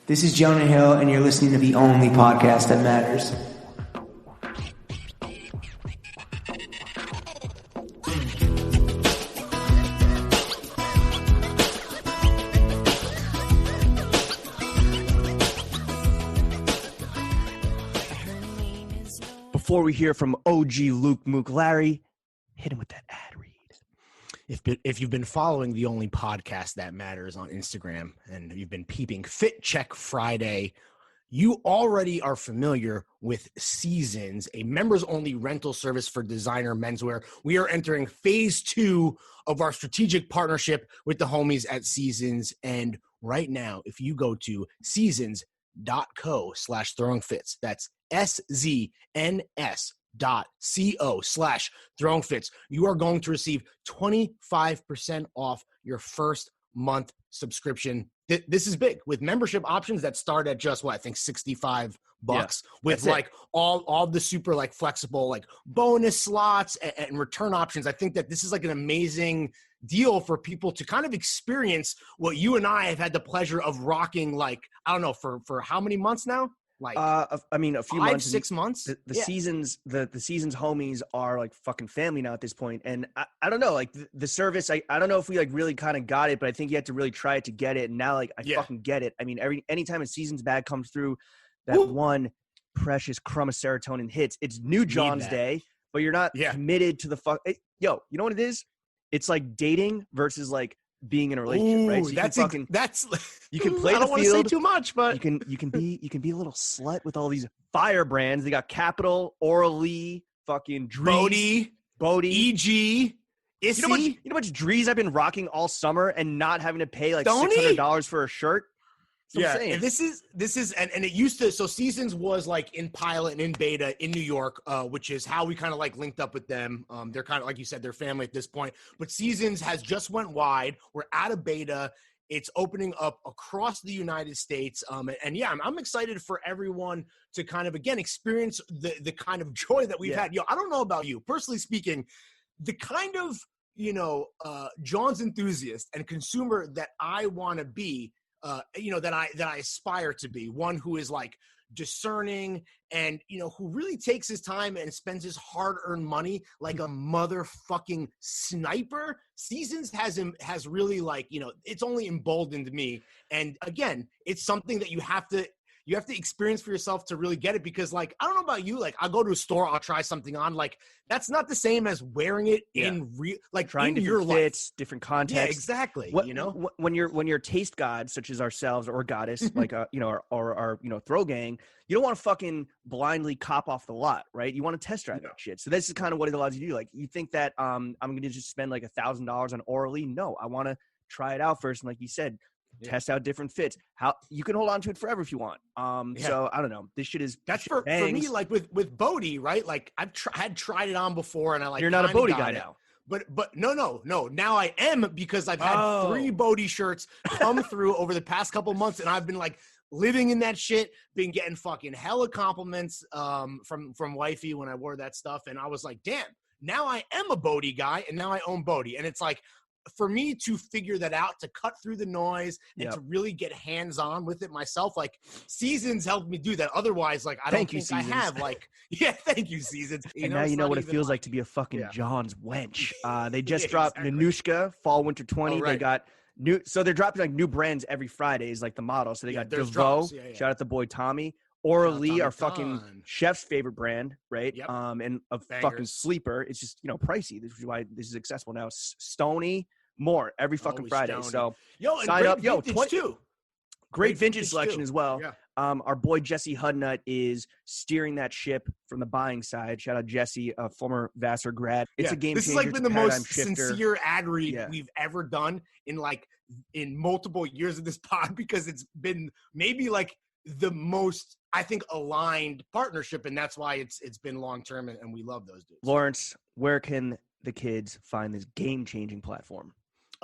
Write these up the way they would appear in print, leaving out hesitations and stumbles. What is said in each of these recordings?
This is Jonah Hill, and you're listening to the only podcast that matters. Before we hear from OG Luke Mook Larry, hit him with that ad read. If you've been following the only podcast that matters on Instagram and you've been peeping Fit Check Friday, you already are familiar with Seasons, a members-only rental service for designer menswear. We are entering phase 2 of our strategic partnership with the homies at Seasons. And right now, if you go to seasons.co/throwingfits, that's SZNS.co/throwingfits, you are going to receive 25% off your first month subscription. This is big with membership options that start at just what I think $65 with like all the super like flexible like bonus slots and return options. I think that this is like an amazing deal for people to kind of experience what you and I have had the pleasure of rocking, like, I don't know, for how many months now? Like, I mean, a few 5, months, 6 months. The Seasons, the Seasons homies are like fucking family now at this point. And I don't know, like the service, I don't know if we like really kind of got it, but I think you had to really try it to get it. And now like I fucking get it. I mean, anytime a Seasons bag comes through, that one precious crumb of serotonin hits. It's New John's Day, but you're not committed to the yo, you know what it is? It's like dating versus like being in a relationship, right? So that's you can play I don't the want field. to say too much, but you can be a little slut with all these fire brands. They got Capital, Oral-E, fucking Drees, Bodie, EG, Issy. You know how much Drees I've been rocking all summer and not having to pay like $600 for a shirt? And this is and it used to, so Seasons was like in pilot and in beta in New York, which is how we kind of like linked up with them. They're kind of, like you said, they're family at this point, but Seasons has just went wide. We're out of beta. It's opening up across the United States. I'm excited for everyone to kind of, again, experience the kind of joy that we've had. Yo, I don't know about you, personally speaking, the kind of, John's enthusiast and consumer that I want to be, that I aspire to be, one who is like discerning and, who really takes his time and spends his hard-earned money like a motherfucking sniper. Seasons has really like, it's only emboldened me. And again, it's something that you have to experience for yourself to really get it, because like, I don't know about you, like I'll go to a store, I'll try something on, like that's not the same as wearing it in real, like trying in your fits, life. different contexts. Yeah, exactly. When you're taste gods such as ourselves or goddess, like our throw gang, you don't want to fucking blindly cop off the lot, right? You want to test drive that shit. So this is kind of what it allows you to do. Like you think that I'm going to just spend like $1,000 on Oral-E? No, I want to try it out first. And like you said, test out different fits. How you can hold on to it forever if you want. So I don't know. This shit is for me, like with Bodie, right? Like I've had tried it on before, and I like. You're not a Bodie guy now. But no. Now I am, because I've had 3 Bodie shirts come through over the past couple months, and I've been like living in that shit, been getting fucking hella compliments from wifey when I wore that stuff, and I was like, damn, now I am a Bodie guy, and now I own Bodie, and it's like, for me to figure that out, to cut through the noise and to really get hands-on with it myself, like Seasons helped me do that. Otherwise, like I don't think I have, like, thank you, Seasons. And now you know what it feels like to be a fucking John's wench. They just dropped Nanushka Fall Winter 20. They got so they're dropping like new brands every Friday is like the model. So they got DeVoe. Shout out the boy Tommy. Oral-E, our fucking chef's favorite brand, right? Yep. And a fucking sleeper. It's just, pricey. This is why this is accessible now. Stoney, more every fucking Friday. Stoney. So sign up. Too. Great vintage selection as well. Yeah. Our boy Jesse Hudnut is steering that ship from the buying side. Shout out Jesse, a former Vassar grad. It's a game changer. This has like been the most shifter. sincere ad read we've ever done in multiple years of this pod, because it's been maybe like the most, I think, aligned partnership, and that's why it's been long term, and we love those dudes. Lawrence, where can the kids find this game changing platform?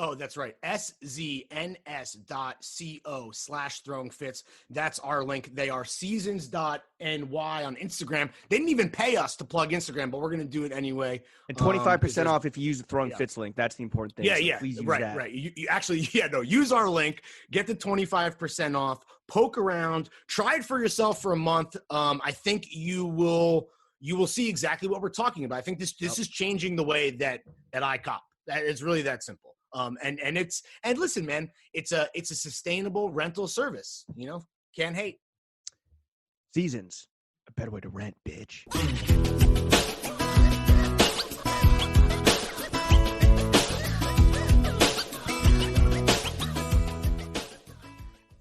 Oh, that's right. szns.co/throwingfits. That's our link. They are seasons.ny on Instagram. They didn't even pay us to plug Instagram, but we're going to do it anyway. And 25% off if you use the Throwing Fits link. That's the important thing. Yeah, so yeah. Please use right, that. right. You actually, use our link. Get the 25% off. Poke around. Try it for yourself for a month. I think you will see exactly what we're talking about. I think this is changing the way that I cop. It's really that simple. And listen, man, it's a sustainable rental service. Can't hate. Seasons, a better way to rent, bitch.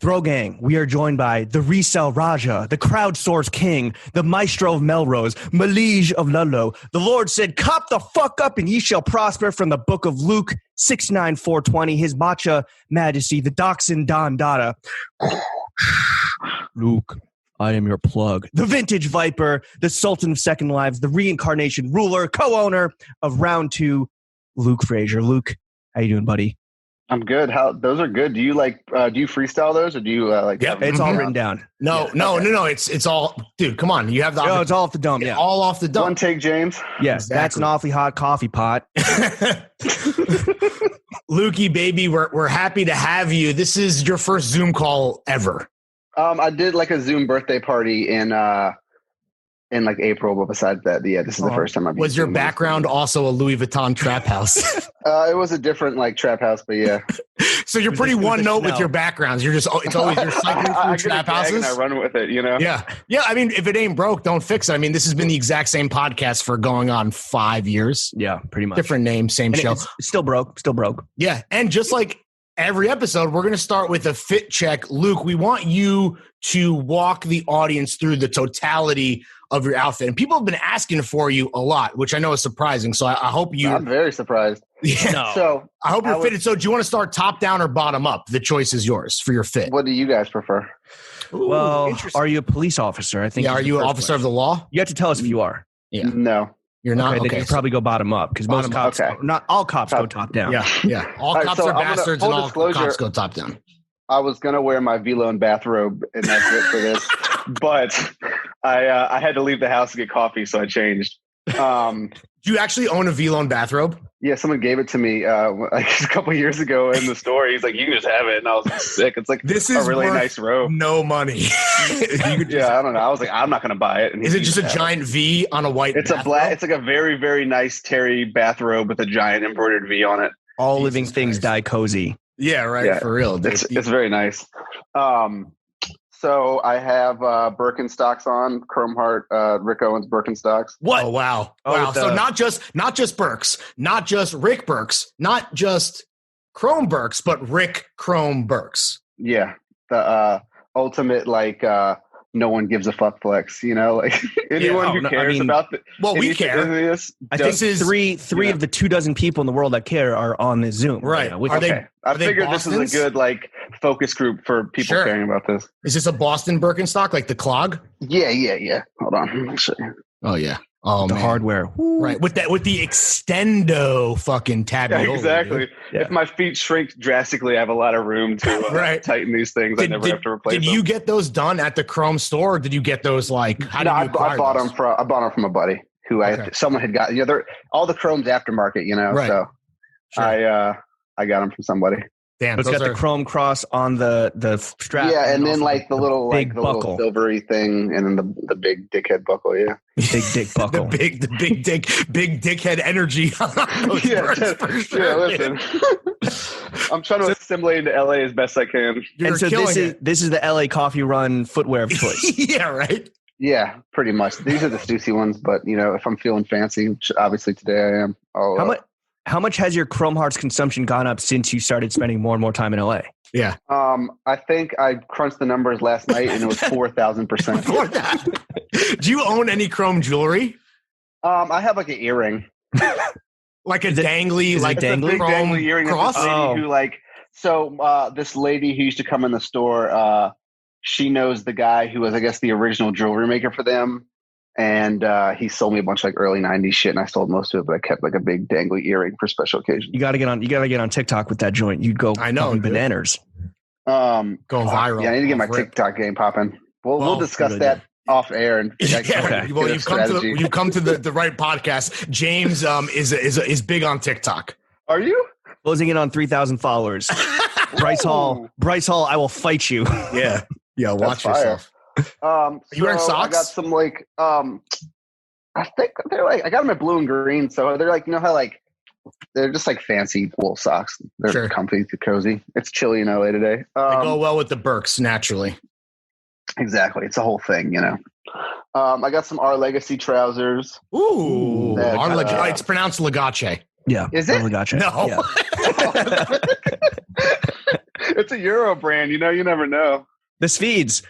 Throw Gang, we are joined by the Resell Raja, the Crowdsource King, the Maestro of Melrose, Malige of Ludlow. The Lord said, "Cop the fuck up and ye shall prosper," from the book of Luke 6:9-4:20. His Matcha Majesty, the Dachshund Don Dada. Luke, I am your plug. The Vintage Viper, the Sultan of Second Lives, the Reincarnation Ruler, co-owner of Round 2, Luke Fracher. Luke, how you doing, buddy? I'm good. Those are good. Do you do you freestyle those, or do you like? Yeah, it's all written down. No. It's all, dude. Come on, you have the. No, it's all off the dome. Yeah, all off the dome. One take, James. Yes, exactly. That's an awfully hot coffee pot. Lukey, baby, we're happy to have you. This is your first Zoom call ever. I did like a Zoom birthday party in like April, but besides that, this is the first time I've. Was your background also a Louis Vuitton trap house? It was a different like trap house, but yeah. So you're pretty one note with your backgrounds. It's always you're cycling through trap houses. I run with it, Yeah. I mean, if it ain't broke, don't fix it. I mean, this has been the exact same podcast for going on 5 years. Yeah, pretty much. Different name, same show. It's still broke. Yeah, and just like every episode, we're going to start with a fit check. Luke, we want you to walk the audience through the totality of your outfit. And people have been asking for you a lot, which I know is surprising. So I hope you... I'm very surprised. Yeah. No. So I hope you're fitted. So do you want to start top down or bottom up? The choice is yours for your fit. What do you guys prefer? Ooh, well, are you a police officer? I think. Yeah, are you an officer of the law? You have to tell us if you are. Yeah. No. You're not? Okay. Then you probably go bottom up, because most cops, not all cops go top down. Yeah. All cops are bastards and all cops go top down. I was going to wear my V-Lone bathrobe and that's it for this, but I had to leave the house to get coffee, so I changed. Do you actually own a V-Lone bathrobe? Yeah, someone gave it to me like a couple years ago in the store. He's like, "You can just have it," and I was like, sick. It's like this is a really nice robe. No money. Yeah, I don't know. I was like, I'm not going to buy it. And is it just a giant V on a white? It's a black. It's like a very, very nice terry bathrobe with a giant embroidered V on it. All living things die cozy. Yeah, right. Yeah, for real. It's very nice. So I have Birkenstocks on, Chrome Heart, Rick Owens Birkenstocks. What? Oh, wow. Wow. So not just Birks, not just Rick Birks, not just Chrome Birks, but Rick Chrome Birks. Yeah. The ultimate, like, no one gives a fuck flex, like anyone who cares about the. Well, we care. I think three of the 24 people in the world that care are on this Zoom. Right. I figured this is a good like focus group for people caring about this. Is this a Boston Birkenstock, like the clog? Yeah. Hold on. Let me see. Oh yeah. Oh, the hardware. Woo. Right. With the extendo fucking tab. Yeah, exactly. Yeah. If my feet shrink drastically, I have a lot of room to tighten these things. I never have to replace them. Did you get those done at the Chrome store, or did you get those like I bought them from a buddy who someone had got. They're all the Chrome's aftermarket, right. So sure. I got them from somebody. Damn, it's got the chrome cross on the strap. Yeah, and then like the little buckle. Silvery thing, and then the big dickhead buckle. Yeah, big dick buckle. the big dickhead energy. Yeah, listen. I'm trying to assimilate into LA as best I can. And so this is the LA Coffee Run footwear of choice. Yeah, right. Yeah, pretty much. These are the Stussy ones, but if I'm feeling fancy, which obviously today I am. How much has your Chrome Hearts consumption gone up since you started spending more and more time in LA? Yeah. I think I crunched the numbers last night and it was 4,000%. Do you own any Chrome jewelry? I have like an earring. Like a dangly, like a big dangly earring. Cross? This lady who used to come in the store, she knows the guy who was, I guess, the original jewelry maker for them. And he sold me a bunch of like early 90s shit, and I sold most of it, but I kept like a big dangly earring for special occasions. You gotta get on TikTok with that joint. You'd go bananas. Going viral. Yeah, I need to get my TikTok game popping. We'll discuss that off air. And well, you've come to the right podcast. James is big on TikTok. Are you? Closing in on 3,000 followers. Bryce Hall, I will fight you. Yeah. Watch yourself. Are you wearing socks? I got some like I think they're like, I got them at blue and green, so they're like, you know how like they're just like fancy wool socks. They're comfy, cozy. It's chilly in LA today. They go well with the Birks naturally. Exactly, it's a whole thing, you know. I got some Our Legacy trousers. Ooh, it's pronounced Legace. Yeah, is it Legace? No, yeah. It's a Euro brand. You know, you never know. The Swedes.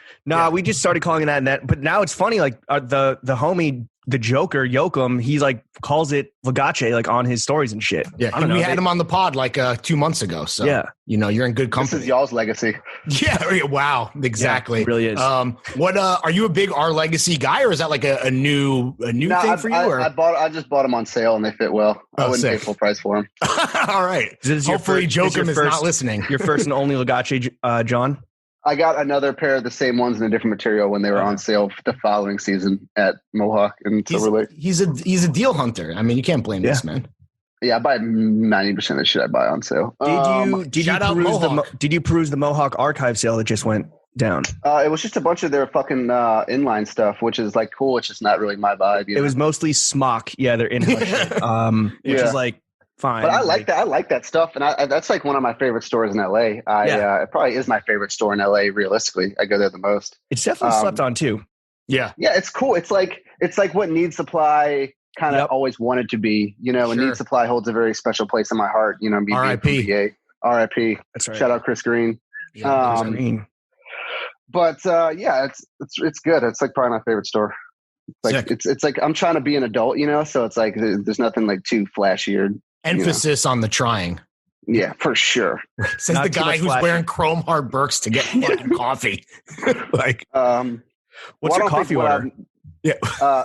We just started calling it that, but now it's funny. Like the homie, the Joker, Yoakum, he like calls it Legace like on his stories and shit. Yeah, and we had him on the pod like 2 months ago. So you know, you're in good company. This is y'all's legacy. Yeah. Wow. Exactly. Yeah, it really is. What are you a big Our Legacy guy, or is that like a new thing for you? I just bought them on sale and they fit well. I wouldn't pay full price for them. All right. Hopefully, Joakim is not listening. Your first and only Legace, John. I got another pair of the same ones in a different material when they were on sale the following season at Mohawk and Silver Lake. He's a deal hunter. I mean, you can't blame this man. Yeah, I buy 90% of the shit I buy on sale. Did you peruse the Mohawk archive sale that just went down? It was just a bunch of their fucking inline stuff, which is like cool. It's just not really my vibe. It was mostly smock. Yeah, they're in-house shit, which is like fine. But I like that. I like that stuff, and that's like one of my favorite stores in LA. It probably is my favorite store in LA. Realistically, I go there the most. It's definitely slept on too. Yeah, it's cool. It's like what Need Supply kind of always wanted to be, you know. And Need Supply holds a very special place in my heart. You know, R.I.P. R.I.P. That's right. Shout out Chris Green. Yeah, Chris Green. But it's good. It's like probably my favorite store. It's like I'm trying to be an adult, you know. So it's like there's nothing like too flashy or emphasis on the trying. Yeah, for sure. Says the guy who's wearing chrome hard Birks to get fucking coffee. Like, what's your coffee order?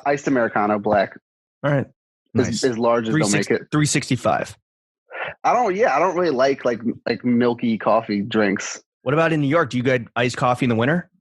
Iced Americano, black. All right, nice. As large as they'll make it. 365. I don't really like milky coffee drinks. What about in New York? Do you get iced coffee in the winter?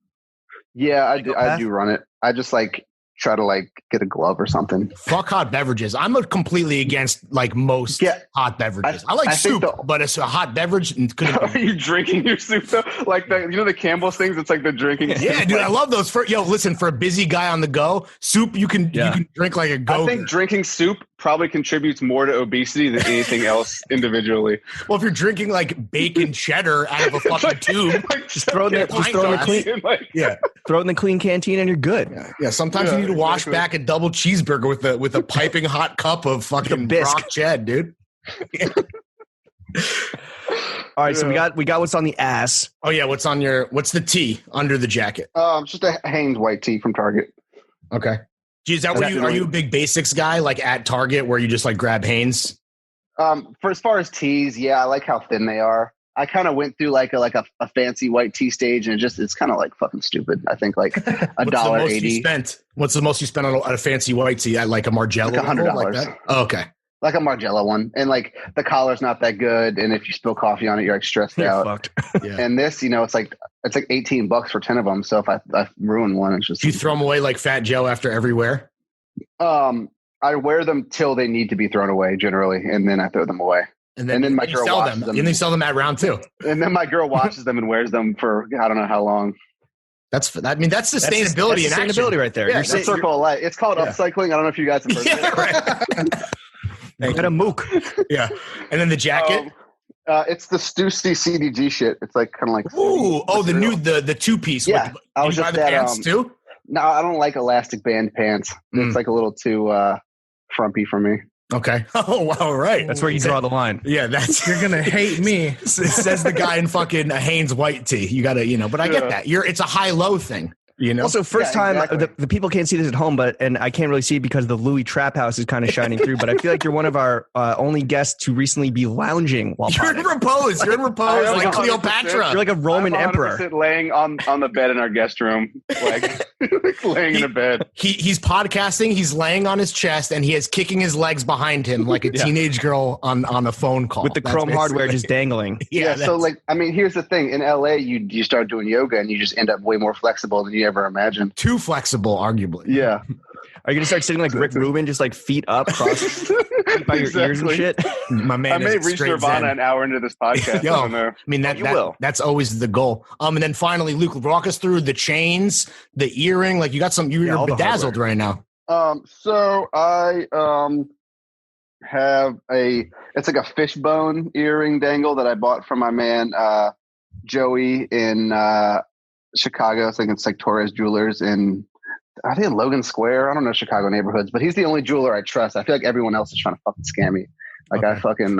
Yeah, I do run it. I just like try to like get a glove or something. Fuck hot beverages. I'm completely against like most hot beverages. I like soup, but it's a hot beverage. Are you drinking your soup though? Like the Campbell's things? It's like the drinking. Yeah, dude, I love those. Listen, for a busy guy on the go, soup you can drink like a go. I think drinking soup probably contributes more to obesity than anything else individually. Well, if you're drinking like bacon cheddar out of a fucking tube, just throw it in the clean canteen and you're good. Yeah. Sometimes you need to wash back a double cheeseburger with a piping hot cup of fucking rock ched, dude. All right, so we got what's on the ass. Oh yeah, what's the tee under the jacket? Just a Hanes white tee from Target. Okay. Is that what are you a big basics guy like at Target where you just like grab Hanes? For as far as tees, yeah, I like how thin they are. I kind of went through like a fancy white tee stage, and it's kind of like fucking stupid. I think like $1.80. What's the most you spent on a fancy white tee? At like a Margiela, like $100. Like that? Oh, okay, like a Margiela one, and like the collar's not that good, and if you spill coffee on it, you're like stressed out. Fucked. Yeah. And this, you know, it's like $18 for 10 of them. So if I ruin one, it's just. Do you throw them away like Fat Joe after every wear? I wear them till they need to be thrown away generally, and then I throw them away. And then my girl washes them. And they sell them at round two. And then my girl washes them and wears them for I don't know how long. That's sustainability that's in action right there. Yeah, it's a circle of life. It's called upcycling. I don't know if you guys have heard of it. Got a mook. Yeah. And then the jacket. It's the Stussy CDG shit. It's like kind of like the two piece. Yeah, I was just the pants too. No, I don't like elastic band pants. It's like a little too frumpy for me. Okay. Oh, wow. Right. That's where you draw the line. Yeah. You're going to hate me. It says the guy in fucking a Hanes white tee. You got to, but I get that. It's a high-low thing, Also, first time, exactly. the people can't see this at home, and I can't really see it because the Louis Trap House is kind of shining through, but I feel like you're one of our only guests to recently be lounging while You're in repose. You're in repose like Cleopatra. You're like a Roman emperor. Laying on the bed in our guest room. Like, like laying in a bed. He's podcasting. He's laying on his chest, and he is kicking his legs behind him like a teenage girl on a phone call with the chrome hardware just dangling. Yeah. So like, I mean, here's the thing: in LA, you start doing yoga, and you just end up way more flexible than you ever imagined. Too flexible, arguably. Yeah. Are you gonna start sitting like Rick Rubin, just like feet up, crossed by your ears and shit? My man, I may reach Nirvana an hour into this podcast. Yo, I don't know. I mean that's always the goal. And then finally, Luke, walk us through the chains, the earring. Like you got you're bedazzled right now. So I have it's like a fishbone earring dangle that I bought from my man Joey in Chicago. I think it's like Torres Jewelers in Logan Square. I don't know Chicago neighborhoods, but he's the only jeweler I trust. I feel like everyone else is trying to fucking scam me. Like I fucking.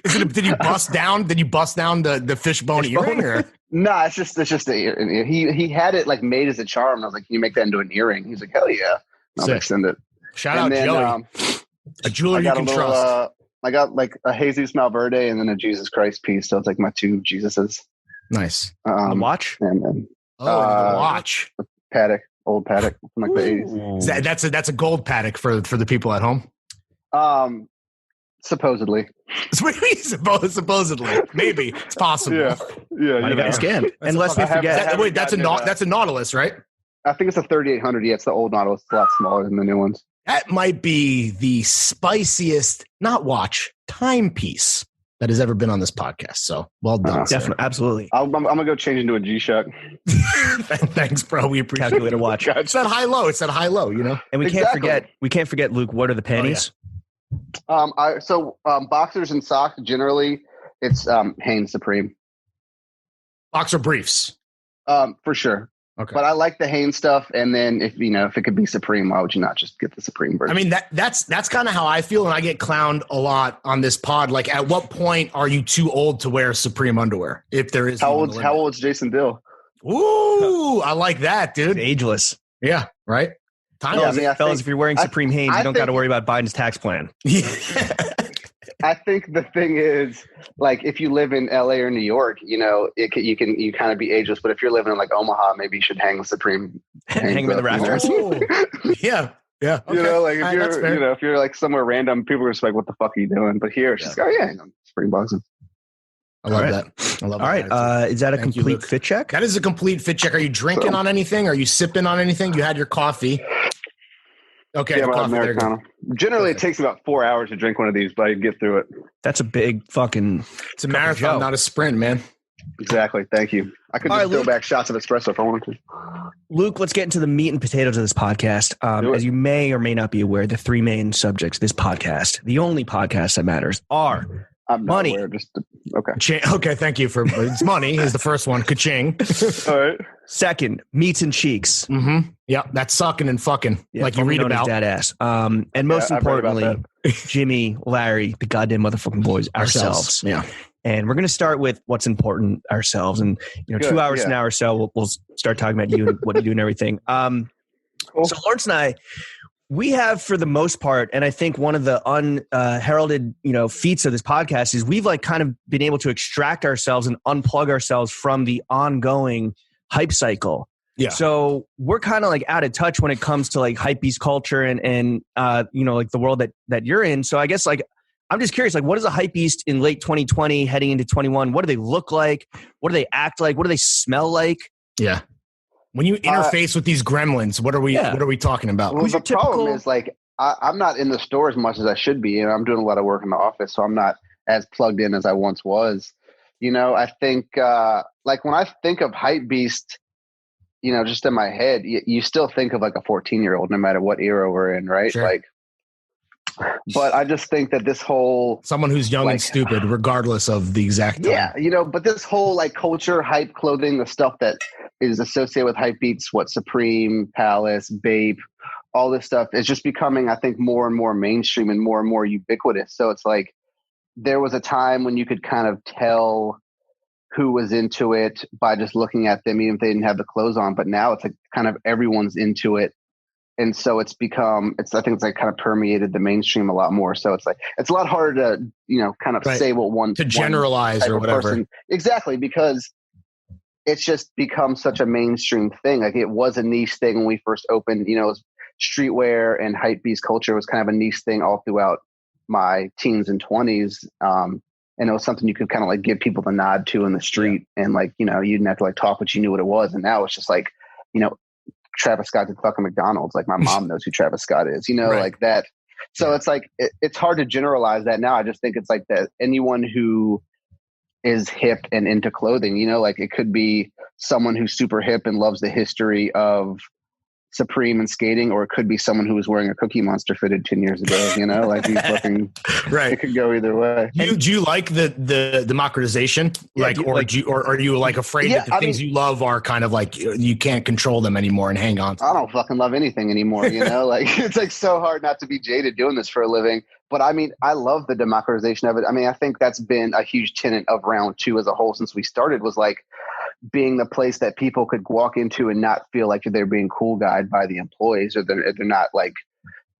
Did you bust down? Did you bust down the fishbone earring? Or? No, it's just he had it like made as a charm. And I was like, can you make that into an earring? He's like, hell yeah. I'll send it. Shout out Joey, a jeweler you can trust. I got like a Jesus Malverde and then a Jesus Christ piece. So it's like my two Jesuses. Nice. The watch. And then the watch. Patek. Old Patek from like the 80s. That's a gold Patek for the people at home. Supposedly. Supposedly. Maybe. It's possible. Yeah. Might have got scammed. Unless we forget. Wait, that's a Nautilus, right? I think it's a 3800. Yeah, it's the old Nautilus. It's a lot smaller than the new ones. That might be the spiciest, not watch, timepiece that has ever been on this podcast. So well done. Definitely. Absolutely. I'm going to go change into a G-Shock. Thanks, bro. We appreciate Calculator watch. It's that high low. It's that high low, you know? And we can't forget, Luke, what are the panties? Boxers and socks, generally, it's Hanes Supreme. Boxer briefs. For sure. Okay. But I like the Hanes stuff, and then if it could be Supreme, why would you not just get the Supreme version? I mean that's kind of how I feel, and I get clowned a lot on this pod. Like, at what point are you too old to wear Supreme underwear? If there is, how old's Jason Dill? Ooh, I like that, dude. Ageless. Yeah, right. Fellas, if you're wearing Supreme Hanes, you don't got to worry about Biden's tax plan. I think the thing is, like, if you live in LA or New York, you kind of be ageless. But if you're living in like Omaha, maybe you should hang the Supreme. Hang with the rafters. Yeah. Okay. Like if you're like somewhere random, people are just like, "What the fuck are you doing?" But here, she's like, "Oh yeah, hang on, Supreme boxes." I love that. All right. Is that a complete fit check? That is a complete fit check. Are you drinking on anything? Are you sipping on anything? You had your coffee. Okay. Yeah, Americano. Generally, it takes about 4 hours to drink one of these, but I can get through it. That's a big fucking. It's a marathon, not a sprint, man. Exactly. Thank you. I could just fill back shots of espresso if I wanted to. Luke, let's get into the meat and potatoes of this podcast. As you may or may not be aware, the three main subjects of this podcast, the only podcast that matters, are money. Okay. Okay. Thank you for it's money is the first one. Ka-ching. All right. Second, meats and cheeks. Mm-hmm. Yeah, that's sucking and fucking like you read about. Dead ass. And most importantly, Jimmy, Larry, the goddamn motherfucking boys, ourselves. Yeah. And we're going to start with what's important ourselves. And 2 hours from now or so, we'll start talking about you and what you do and everything. Cool. So Lawrence and I, we have, for the most part, and I think one of the unheralded, feats of this podcast is we've like kind of been able to extract ourselves and unplug ourselves from the ongoing hype cycle. Yeah. So we're kind of like out of touch when it comes to like hypebeast culture and like the world that you're in. So I guess like I'm just curious, like what is a hypebeast in late 2020 heading into 21? What do they look like? What do they act like? What do they smell like? Yeah. When you interface with these gremlins, what are we talking about? Well, the problem is like I'm not in the store as much as I should be, and I'm doing a lot of work in the office, so I'm not as plugged in as I once was. I think like when I think of hypebeast, just in my head, you still think of like a 14-year-old, no matter what era we're in, right? Sure. Like, but I just think that this whole someone who's young and stupid, regardless of the exact time. Yeah, but this whole like culture, hype, clothing, the stuff that is associated with hypebeats, what Supreme, Palace, Bape, all this stuff is just becoming, I think, more and more mainstream and more ubiquitous. So it's like there was a time when you could kind of tell who was into it by just looking at them, even if they didn't have the clothes on. But now it's like kind of everyone's into it. And so I think it's like kind of permeated the mainstream a lot more. So it's like, it's a lot harder to, kind of say what one to generalize or whatever. Person, exactly. Because it's just become such a mainstream thing. Like it was a niche thing when we first opened, streetwear and hypebeast culture was kind of a niche thing all throughout my teens and 20s. And it was something you could kind of like give people the nod to in the street. And like, you didn't have to like talk, but you knew what it was. And now it's just like, Travis Scott did fucking McDonald's. Like my mom knows who Travis Scott is, right. Like that. So it's like, it's hard to generalize that now. I just think it's like that anyone who is hip and into clothing, like it could be someone who's super hip and loves the history of Supreme and skating, or it could be someone who was wearing a Cookie Monster fitted 10 years ago, like these fucking, right. It could go either way. Do you like the democratization? Or are you like afraid that the things you love are kind of like, you can't control them anymore and hang on to them? I don't fucking love anything anymore. Like it's like so hard not to be jaded doing this for a living. But I mean, I love the democratization of it. I mean, I think that's been a huge tenet of round two as a whole since we started, was like being the place that people could walk into and not feel like they're being cool guyed by the employees, or they're not like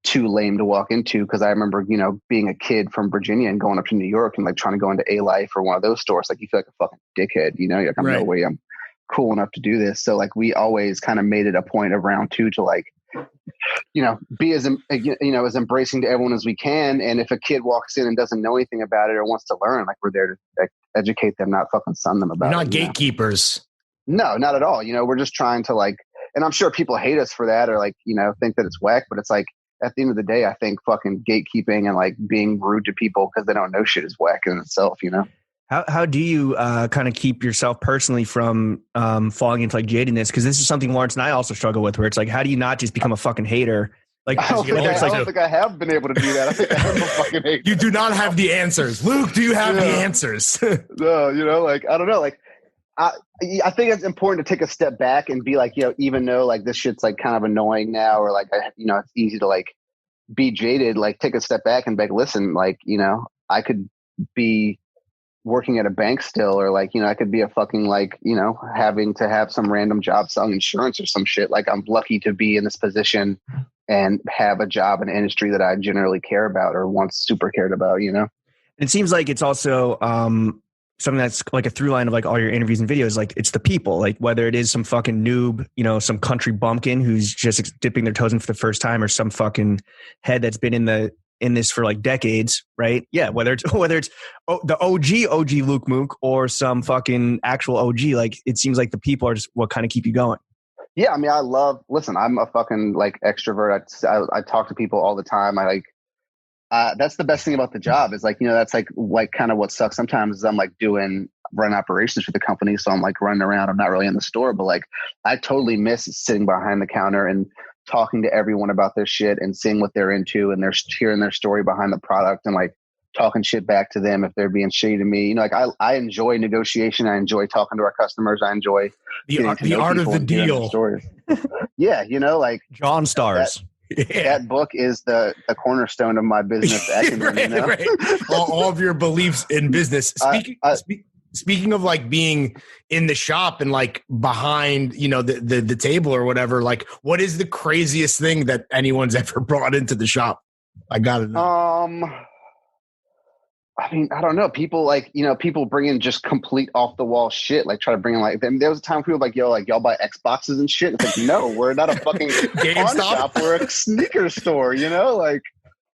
too lame to walk into. Cause I remember, being a kid from Virginia and going up to New York and like trying to go into A-Life or one of those stores. Like you feel like a fucking dickhead, you're like, no way I'm cool enough to do this. So like we always kind of made it a point of round two to like, be as as embracing to everyone as we can. And if a kid walks in and doesn't know anything about it or wants to learn, like we're there to educate them, not fucking sun them about it. Not gatekeepers. No, not at all. We're just trying to like, and I'm sure people hate us for that or like, think that it's whack, but it's like at the end of the day, I think fucking gatekeeping and like being rude to people because they don't know shit is whack in itself, How do you kind of keep yourself personally from falling into like jadedness? Because this is something Lawrence and I also struggle with, where it's like, how do you not just become a fucking hater? Like, I don't think I have been able to do that. I think I'm a fucking hater. You do not have the answers. Luke, do you have the answers? No, like, I don't know. Like, I think it's important to take a step back and be like, even though like this shit's like kind of annoying now, or like, it's easy to like be jaded, like take a step back and be like, listen, like, I could be working at a bank still, or like, I could be a fucking like, having to have some random job selling insurance or some shit. Like I'm lucky to be in this position and have a job in an industry that I generally care about or once super cared about, It seems like it's also something that's like a through line of like all your interviews and videos. Like it's the people, like whether it is some fucking noob, some country bumpkin who's just dipping their toes in for the first time, or some fucking head that's been in this for like decades, right? Yeah, whether it's the OG Luke Mook or some fucking actual OG, like it seems like the people are just what kind of keep you going. Yeah, I mean, listen, I'm a fucking like extrovert. I talk to people all the time. I like, that's the best thing about the job is like, that's like kind of what sucks sometimes is I'm like run operations for the company. So I'm like running around. I'm not really in the store, but like I totally miss sitting behind the counter and talking to everyone about their shit and seeing what they're into, and they're hearing their story behind the product and like talking shit back to them if they're being shitty to me. Like I enjoy negotiation. I enjoy talking to our customers. I enjoy the art of the deal. Yeah. like John Stars. That book is the cornerstone of my business acumen. Right. All of your beliefs in business. Speaking of like being in the shop and like behind, the table or whatever, like what is the craziest thing that anyone's ever brought into the shop? I got it. I mean, I don't know. People like, people bring in just complete off the wall shit. Like try to bring in like, there was a time people were like, yo, like y'all buy Xboxes and shit. It's like, no, we're not a fucking pawn shop. We're a sneaker store, like.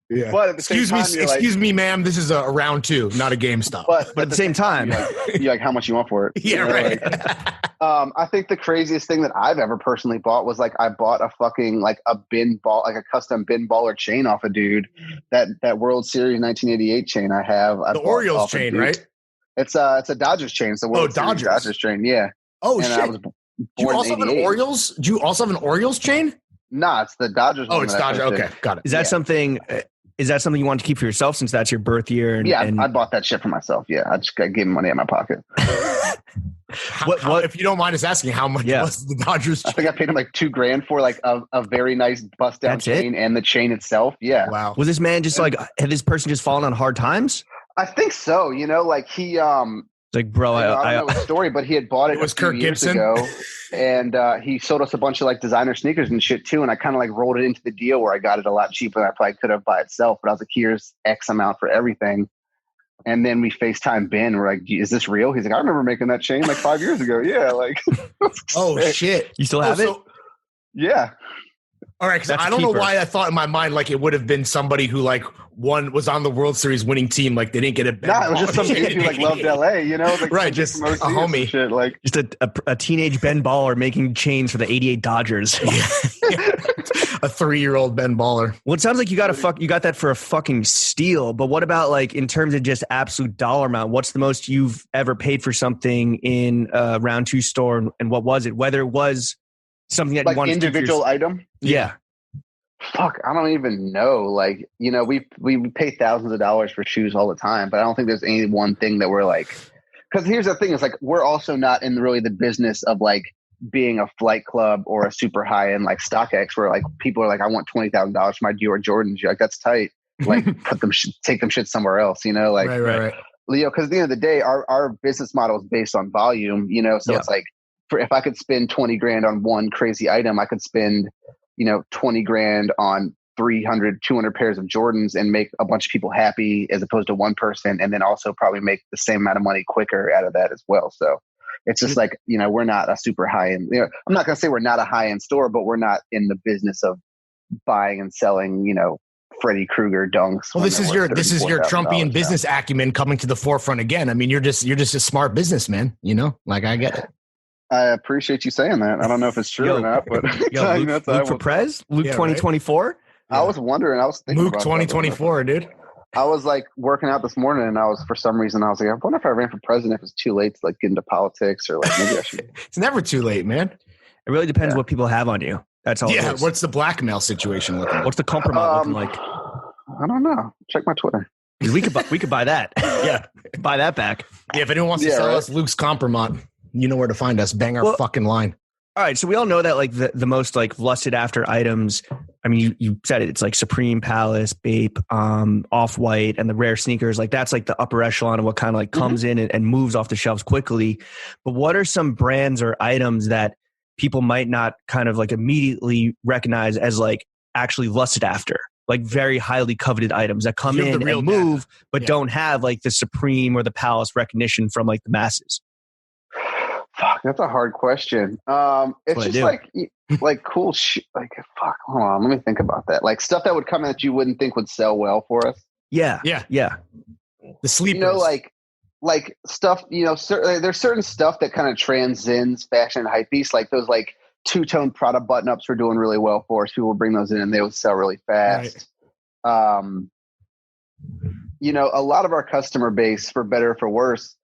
Yeah. But excuse me, ma'am. This is a round two, not a GameStop. But at the same time, you're like, how much you want for it? Yeah, right. Like, I think the craziest thing that I've ever personally bought was like I bought a fucking like a bin ball, like a custom bin baller chain off a dude. That World Series 1988 chain I have. The Orioles chain, right? It's a Dodgers chain. It's a World Series Dodgers chain. Yeah. Oh shit! Do you also have an Orioles chain? Nah, it's the Dodgers. Oh, it's Dodgers. Okay, got it. Is that something? Is that something you want to keep for yourself since that's your birth year? I bought that shit for myself. Yeah, I just got gave money in my pocket. What if you don't mind us asking, how much was the Dodgers chain? I think I paid him like $2,000 for like a very nice bust down chain and the chain itself. Yeah. Wow. Was this man just like, had this person just fallen on hard times? I think so. Like he like, bro, I don't know his story, but he had bought it was Kirk Gibson ago, and he sold us a bunch of like designer sneakers and shit too. And I kind of like rolled it into the deal where I got it a lot cheaper than I probably could have by itself. But I was like, here's X amount for everything. And then we FaceTime Ben. We're like, is this real? He's like, I remember making that chain like 5 years ago. Yeah. Like, oh shit. You still have it? Yeah. All right, because I don't know why I thought in my mind like it would have been somebody who like was on the World Series winning team, like they didn't get it. Nah, it was just some dude who like loved LA, you know, like, right? Just a homie, shit, like just a teenage Ben Baller making chains for the '88 Dodgers. A 3-year-old Ben Baller. Well, it sounds like you got that for a fucking steal. But what about like in terms of just absolute dollar amount? What's the most you've ever paid for something in a round 2 store, and what was it? Whether it was something that like you wanted individual to item. Yeah. Fuck, I don't even know. Like, you know, we pay thousands of dollars for shoes all the time, but I don't think there's any one thing that we're like. Because here's the thing: is like we're also not in really the business of like being a Flight Club or a super high end like StockX, where like people are like, I want $20,000 for my Dior Jordans. You're like, that's tight. Like, take them shit somewhere else. You know, like right. Leo. Because at the end of the day, our business model is based on volume. You know, so it's like. If I could spend 20 grand on one crazy item, I could spend, 20 grand on 300, 200 pairs of Jordans and make a bunch of people happy as opposed to one person. And then also probably make the same amount of money quicker out of that as well. So it's just like, we're not a super high end, I'm not going to say we're not a high end store, but we're not in the business of buying and selling, Freddy Krueger dunks. Well, this is your Trumpian business acumen coming to the forefront again. I mean, you're just a smart businessman, like I get it. I appreciate you saying that. I don't know if it's true or not, but Luke for Prez, Luke 2024. Right? I was wondering. I was thinking Luke 2024, dude. I was like working out this morning, and I was like, I wonder if I ran for president if it's too late to like get into politics, or like maybe I should. It's never too late, man. It really depends what people have on you. That's all. Yeah. What's the blackmail situation looking like? What's the compromise looking like? I don't know. Check my Twitter. We could buy that. Yeah, buy that back. Yeah, if anyone wants to sell us Luke's compromise. You know where to find us. Bang our fucking line. All right. So we all know that like the most like lusted after items. I mean, you said it. It's like Supreme, Palace, Bape, Off-White, and the rare sneakers. Like that's like the upper echelon of what kind of like comes in and moves off the shelves quickly. But what are some brands or items that people might not kind of like immediately recognize as like actually lusted after? Like very highly coveted items that come in and move, but don't have like the Supreme or the Palace recognition from like the masses. Fuck, that's a hard question. It's just like cool shit. Like, fuck, hold on. Let me think about that. Like stuff that would come in that you wouldn't think would sell well for us. Yeah. The sleepers. Like stuff, there's certain stuff that kind of transcends fashion and hype beast. Like those like two-tone Prada button-ups were doing really well for us. People would bring those in and they would sell really fast. Right. A lot of our customer base, for better or for worse,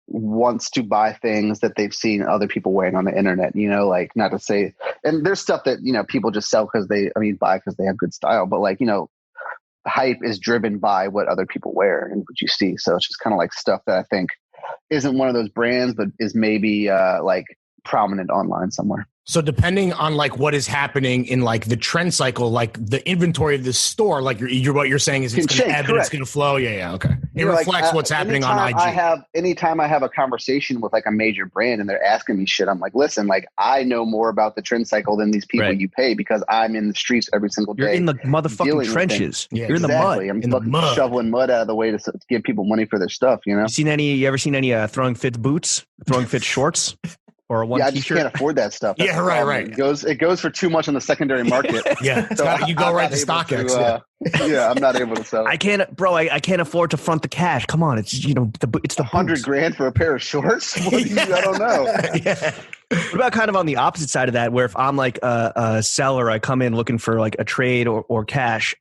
wants to buy things that they've seen other people wearing on the internet, like not to say, and there's stuff that, people just sell because buy because they have good style, but like, hype is driven by what other people wear and what you see. So it's just kind of like stuff that I think isn't one of those brands, but is maybe like prominent online somewhere. So depending on like what is happening in like the trend cycle, like the inventory of the store, like what you're saying is it's going to ebb and it's going to flow. Yeah. Okay. It reflects what's happening on IG. Anytime I have a conversation with like a major brand and they're asking me shit, I'm like, listen, like I know more about the trend cycle than these people you pay because I'm in the streets every single day. You're in the motherfucking trenches. Yeah, you're exactly. in the mud. Shoveling mud out of the way to give people money for their stuff. You ever seen any throwing fit boots, throwing fit shorts? Or a I just can't afford that stuff. That's right. It goes for too much on the secondary market. So you go right to StockX. I'm not able to sell. I can't afford to front the cash. Come on, it's it's the $100,000 for a pair of shorts. I don't know. What about kind of on the opposite side of that, where if I'm like a seller, I come in looking for like a trade or cash.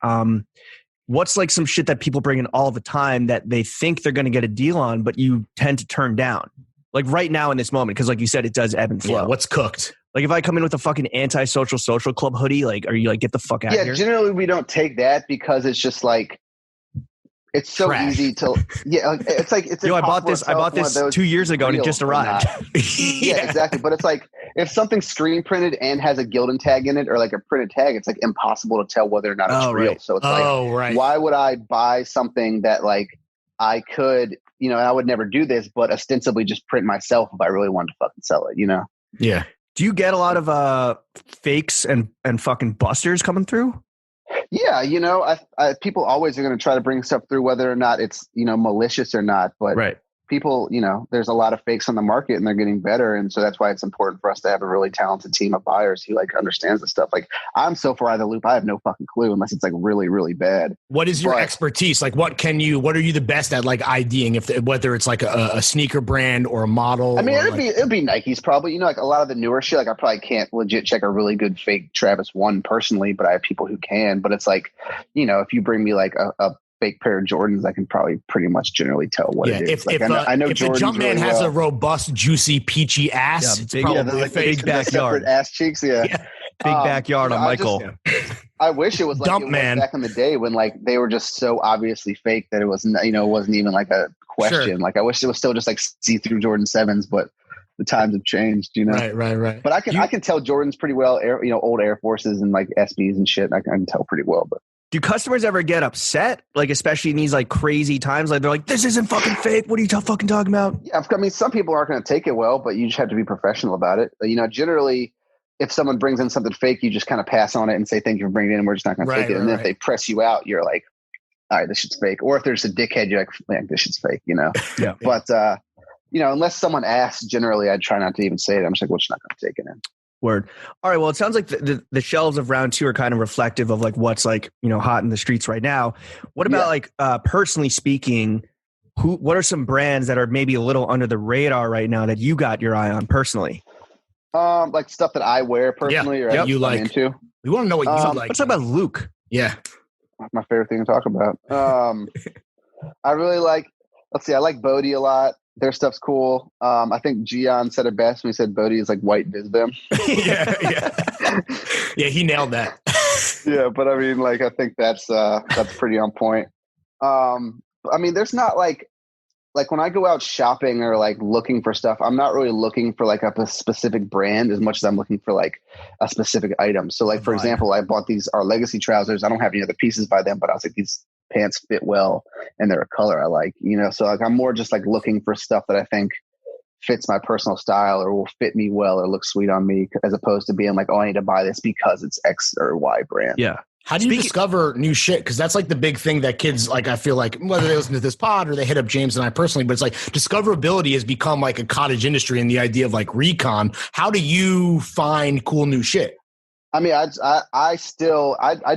What's like some shit that people bring in all the time that they think they're going to get a deal on, but you tend to turn down? Like right now in this moment, because like you said, it does ebb and flow. Yeah, what's cooked? Like if I come in with a fucking anti-social social club hoodie, like are you like get the fuck out of here? Yeah, generally we don't take that because it's just like it's so trash. Easy to it's like it's. I bought this 2 years ago and it just arrived. Yeah, exactly. But it's like if something's screen printed and has a Gildan tag in it or like a printed tag, it's like impossible to tell whether or not it's real. Right. So it's why would I buy something that like I could, and I would never do this, but ostensibly just print myself if I really wanted to fucking sell it, Yeah. Do you get a lot of fakes and fucking busters coming through? Yeah, people always are going to try to bring stuff through, whether or not it's malicious or not. But people, there's a lot of fakes on the market, and they're getting better, and so that's why it's important for us to have a really talented team of buyers who understands the stuff. Like, I'm so far out of the loop, I have no fucking clue unless it's really, really bad. What is your expertise? Like, what are you the best at? Like IDing, whether it's like a sneaker brand or a model. I mean, it'd be Nikes probably. A lot of the newer shit. Like, I probably can't legit check a really good fake Travis 1 personally, but I have people who can. But it's like, if you bring me like a fake pair of Jordans, I can probably pretty much generally tell what it is. I know if the Jumpman really has a robust, juicy, peachy ass, it's probably a fake backyard. Ass cheeks, Big backyard on Michael. I wish it was like back in the day when they were just so obviously fake that it wasn't, it wasn't even like a question. Sure. Like, I wish it was still just like see-through Jordan 7s, but the times have changed, Right. But I can tell Jordans pretty well, old Air Forces and like SBs and shit. I can tell pretty well, but. Do customers ever get upset? Like, especially in these crazy times, they're like, this isn't fucking fake. What are you fucking talking about? Yeah. I mean, some people aren't going to take it well, but you just have to be professional about it. Generally if someone brings in something fake, you just kind of pass on it and say, thank you for bringing it in. We're just not going to take it. And then if they press you out, you're like, all right, this shit's fake. Or if there's a dickhead, you're like, man, this shit's fake, Yeah. But, unless someone asks, generally, I'd try not to even say it. I'm just like, we're just not going to take it in. Word. All right. Well, it sounds like the shelves of round 2 are kind of reflective of what's hot in the streets right now. What about personally speaking, what are some brands that are maybe a little under the radar right now that you got your eye on personally? Like stuff that I wear personally or you like into. We want to know what you like. Let's talk about Luke. Yeah. My favorite thing to talk about. I really like, I like Bodhi a lot. Their stuff's cool. I think Gian said it best when he said Bodhi is like white Visbim. Yeah, he nailed that. Yeah, but I mean, I think that's pretty on point. I mean, there's not like when I go out shopping or looking for stuff, I'm not really looking for a specific brand as much as I'm looking for a specific item. So for example, I bought our Legacy trousers. I don't have any other pieces by them, but I was like, these pants fit well and they're a color I like, so I'm more just looking for stuff that I think fits my personal style or will fit me well or look sweet on me, as opposed to being I need to buy this because it's X or Y brand. Yeah. How do you discover new shit? Because that's the big thing that kids I feel like, whether they listen to this pod or they hit up James and I personally, but it's discoverability has become a cottage industry, and the idea of recon. How do you find cool new shit? I mean, I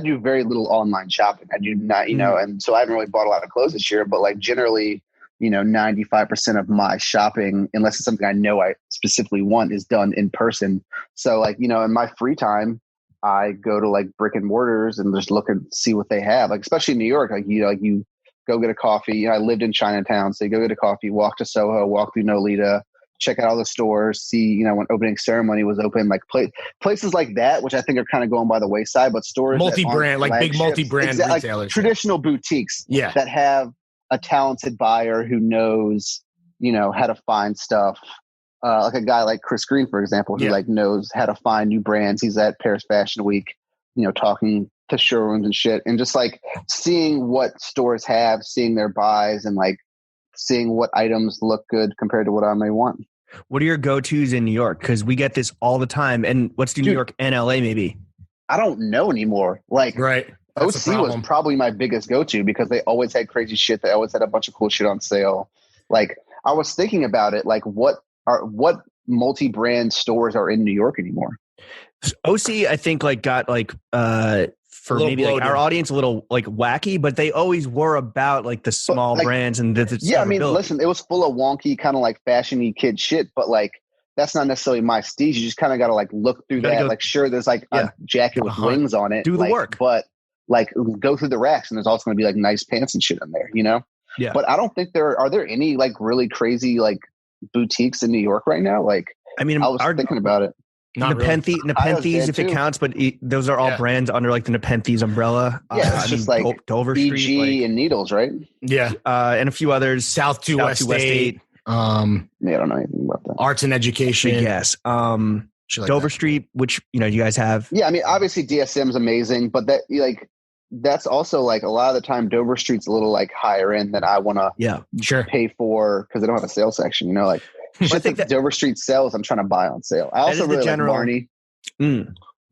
do very little online shopping. I do not, and so I haven't really bought a lot of clothes this year, but generally, 95% of my shopping, unless it's something I know I specifically want, is done in person. So in my free time, I go to brick and mortars and just look and see what they have. Especially in New York, you go get a coffee. I lived in Chinatown, so you go get a coffee, walk to Soho, walk through Nolita, check out all the stores, see, when opening ceremony was open, places like that, which I think are kind of going by the wayside, but stores multi-brand, big multi-brand retailers, traditional boutiques that have a talented buyer who knows, how to find stuff. Like a guy like Chris Green, for example, who knows how to find new brands. He's at Paris Fashion Week, talking to showrooms and shit, and just seeing what stores have, seeing their buys, and seeing what items look good compared to what I may want. What are your go-tos in New York? Because we get this all the time. And let's do New York and LA maybe. I don't know anymore. Right. That's OC was probably my biggest go-to because they always had crazy shit. They always had a bunch of cool shit on sale. I was thinking about it, what multi-brand stores are in New York anymore? OC, I think got for maybe our audience a little wacky, but they always were about the small brands and the I mean, listen, it was full of wonky kind of fashion-y kid shit, but that's not necessarily my steez. You just kind of got to look through that. Sure, there's a jacket with wings on it. Do the work. But go through the racks and there's also going to be nice pants and shit in there, Yeah. But I don't think are there any really crazy boutiques in New York right now? I mean, I was thinking about it. Nepenthes, if it counts, but those are all brands under the Nepenthes umbrella. Yeah, it's just Dover BG Street, and Needles, right? Yeah, and a few others. South to West 8. Yeah, I don't know anything about that. Arts and Education. Yes. Dover Street, which you guys have. Yeah, I mean, obviously DSM's amazing, but that that's also a lot of the time Dover Street's a little higher end than I want to pay for because they don't have a sales section. I think that Dover Street sells, I'm trying to buy on sale. I also really like Barney.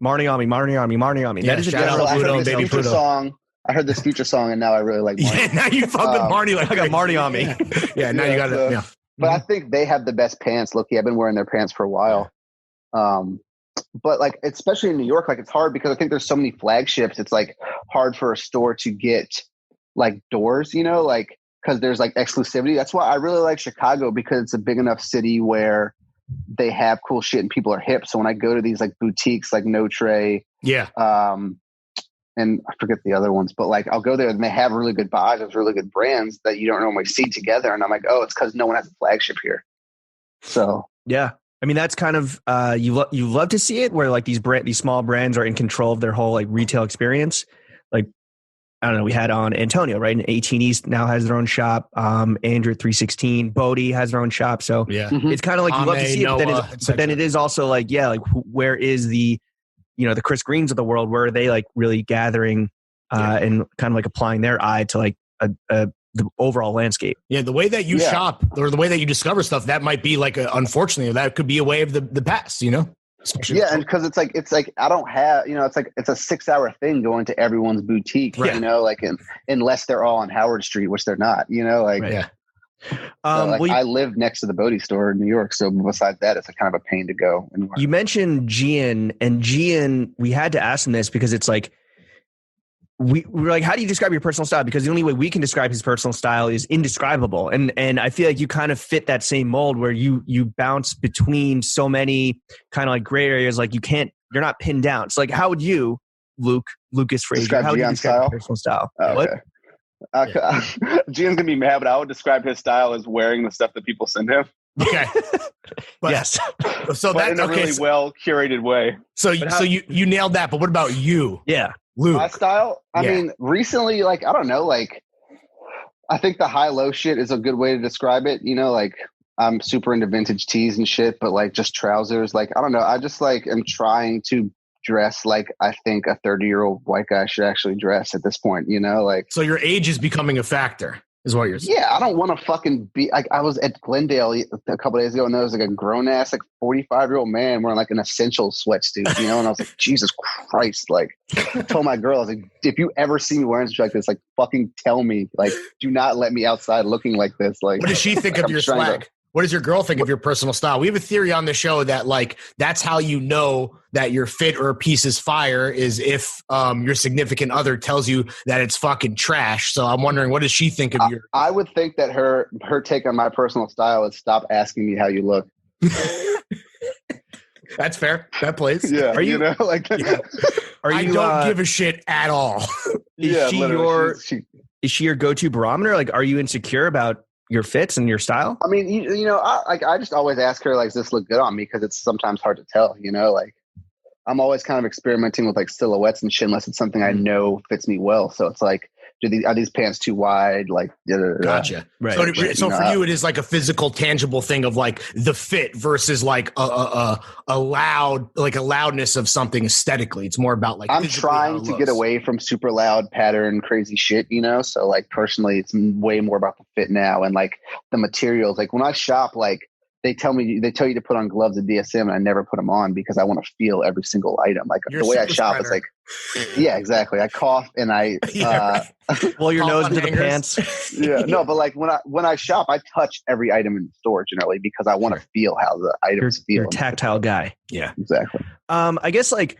Marnie on me. Yeah, That is a shout out I Pluto, heard this baby Future Pluto. song. I heard this Future song, and now I really like Marnie. Yeah, now you fuck with Marnie. Like I got Marnie on me. Yeah, now you got it. Yeah. But I think they have the best pants. Look, I've been wearing their pants for a while. But like, especially in New York, like it's hard because I think there's so many flagships. It's like hard for a store to get like doors, you know, like because there's like exclusivity. That's why I really like Chicago, because it's a big enough city where they have cool shit and people are hip. So when I go to these like boutiques like Notre, and I forget the other ones, but like I'll go there and they have really good buys of really good brands that you don't normally see together. And I'm like, oh, it's because no one has a flagship here. So yeah, I mean that's kind of you love to see it where like these small brands are in control of their whole like retail experience. Like I don't know, we had on Antonio, right? And 18 East now has their own shop. Andrew at 316, Bodie has their own shop. So it's kind of like you love to see it, but then it is also like, yeah, like where is the, you know, the Chris Greens of the world, where are they like really gathering and kind of like applying their eye to like the overall landscape? Yeah, the way that you shop or the way that you discover stuff, that might be like, unfortunately, that could be a way of the past, you know? And because it's like I don't have, you know, it's like it's a 6-hour thing going to everyone's boutique, you know, like unless they're all on Howard Street, which they're not, you know, like I live next to the Bodie store in New York, so besides that, it's a kind of a pain to go anywhere. You mentioned Gian, and Gian, we had to ask him this because it's like we were like, how do you describe your personal style? Because the only way we can describe his personal style is indescribable. And I feel like you kind of fit that same mold where you bounce between so many kind of like gray areas. Like you're not pinned down. So like, how would you, Lucas Fraser, how would you describe your personal style? Oh, okay. Gian's gonna be mad, but I would describe his style as wearing the stuff that people send him. Okay. Yes. So that's in a really well curated way. So you nailed that. But what about you? Yeah. Luke. My style? I mean, recently, like, I don't know, like, I think the high-low shit is a good way to describe it. You know, like, I'm super into vintage tees and shit, but, like, just trousers. Like, I don't know. I just, like, am trying to dress like I think a 30-year-old white guy should actually dress at this point, you know? Like, so your age is becoming a factor, is what you're saying. Yeah, I don't want to fucking be like, I was at Glendale a couple of days ago, and there was like a grown-ass, like 45-year-old man wearing like an essential sweatsuit, you know? And I was like, Jesus Christ. Like, I told my girl, I was like, if you ever see me wearing something like this, like, fucking tell me. Like, do not let me outside looking like this. Like, what does she think of your swag? What does your girl think of your personal style? We have a theory on the show that like that's how you know that your fit or a piece is fire is if your significant other tells you that it's fucking trash. So I'm wondering, what does she think of your? I would think that her take on my personal style is stop asking me how you look. That's fair. That plays. Yeah. Are you know like? Yeah. Are you don't give a shit at all? Is she your go-to barometer? Like, are you insecure about your fits and your style? I mean, you know, I just always ask her, like, does this look good on me? Because it's sometimes hard to tell, you know, like I'm always kind of experimenting with like silhouettes and shit unless it's something I know fits me well. So it's like, are these pants too wide? Like, gotcha. Right. So for you, it is like a physical, tangible thing of like the fit versus like a loudness of something aesthetically. It's more about like I'm trying to get away from super loud pattern, crazy shit, you know? So like personally, it's way more about the fit now and like the materials. Like when I shop, like they tell you to put on gloves at DSM and I never put them on because I want to feel every single item. Like the way I shop is like, yeah, exactly. I cough and I, blow your nose into the pants. Yeah, no, but like when I shop, I touch every item in the store generally because I want to feel how the items feel. You're a tactile guy. Yeah, exactly. I guess like,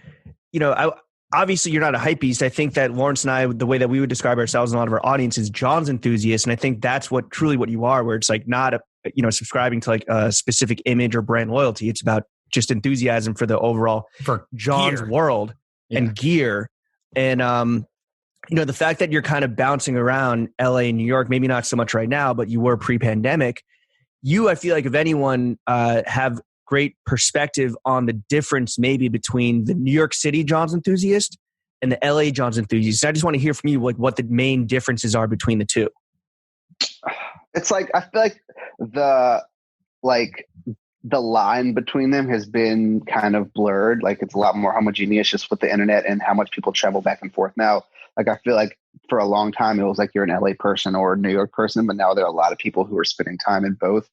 you know, obviously you're not a hype beast. I think that Lawrence and I, the way that we would describe ourselves and a lot of our audience is John's enthusiast. And I think that's what you are, where it's like not subscribing to like a specific image or brand loyalty. It's about just enthusiasm for the overall for John's gear. World and gear. And, the fact that you're kind of bouncing around LA and New York, maybe not so much right now, but you were pre-pandemic. I feel like if anyone have great perspective on the difference maybe between the New York City John's enthusiast and the LA John's enthusiast. I just want to hear from you like what the main differences are between the two. It's like I feel like the line between them has been kind of blurred. Like it's a lot more homogeneous just with the internet and how much people travel back and forth now. Like I feel like for a long time it was like you're an LA person or a New York person, but now there are a lot of people who are spending time in both.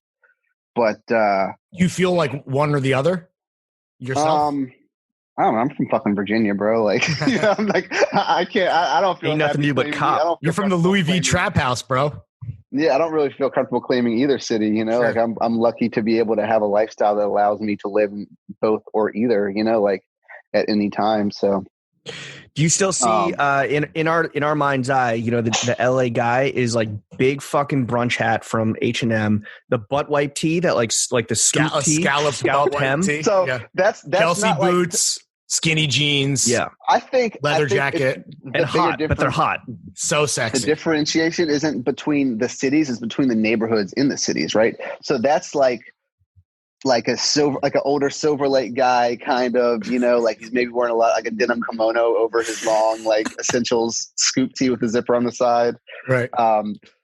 But you feel like one or the other yourself? I don't know. I'm from fucking Virginia, bro. Like, I'm like, I can't. I don't feel. Ain't nothing to do but cop. You're from the Louis V trap house, bro. Yeah, I don't really feel comfortable claiming either city. Sure. Like I'm lucky to be able to have a lifestyle that allows me to live in both or either. Like at any time. So. Do you still see in our mind's eye, the LA guy is like big fucking brunch hat from H&M, the butt wipe tee that like the scoop tee, scalloped hem. So that's Chelsea not boots, skinny jeans. Yeah, I think jacket and hot, but they're hot. So sexy. The differentiation isn't between the cities; it's between the neighborhoods in the cities, right? So that's like an older Silver Lake guy, kind of, like he's maybe wearing like a denim kimono over his long, like essentials scoop tee with a zipper on the side. Right.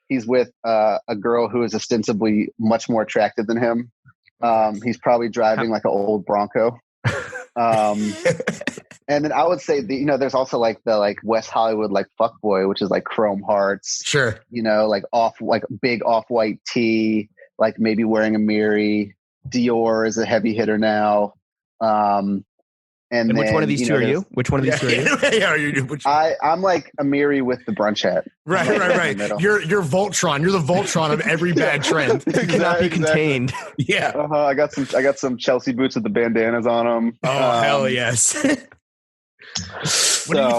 He's with a girl who is ostensibly much more attractive than him. He's probably driving like an old Bronco. And then I would say there's also like the West Hollywood fuckboy, which is like chrome hearts. Sure. Big off-white tee, like maybe wearing a Miri. Dior is a heavy hitter now. And then, which one of these two are you? Which one of these two are you? I'm like a Miri with the brunch hat. Right. You're Voltron. You're the Voltron of every bad trend. It cannot be contained. Yeah. I got some Chelsea boots with the bandanas on them. Oh, hell yes. What did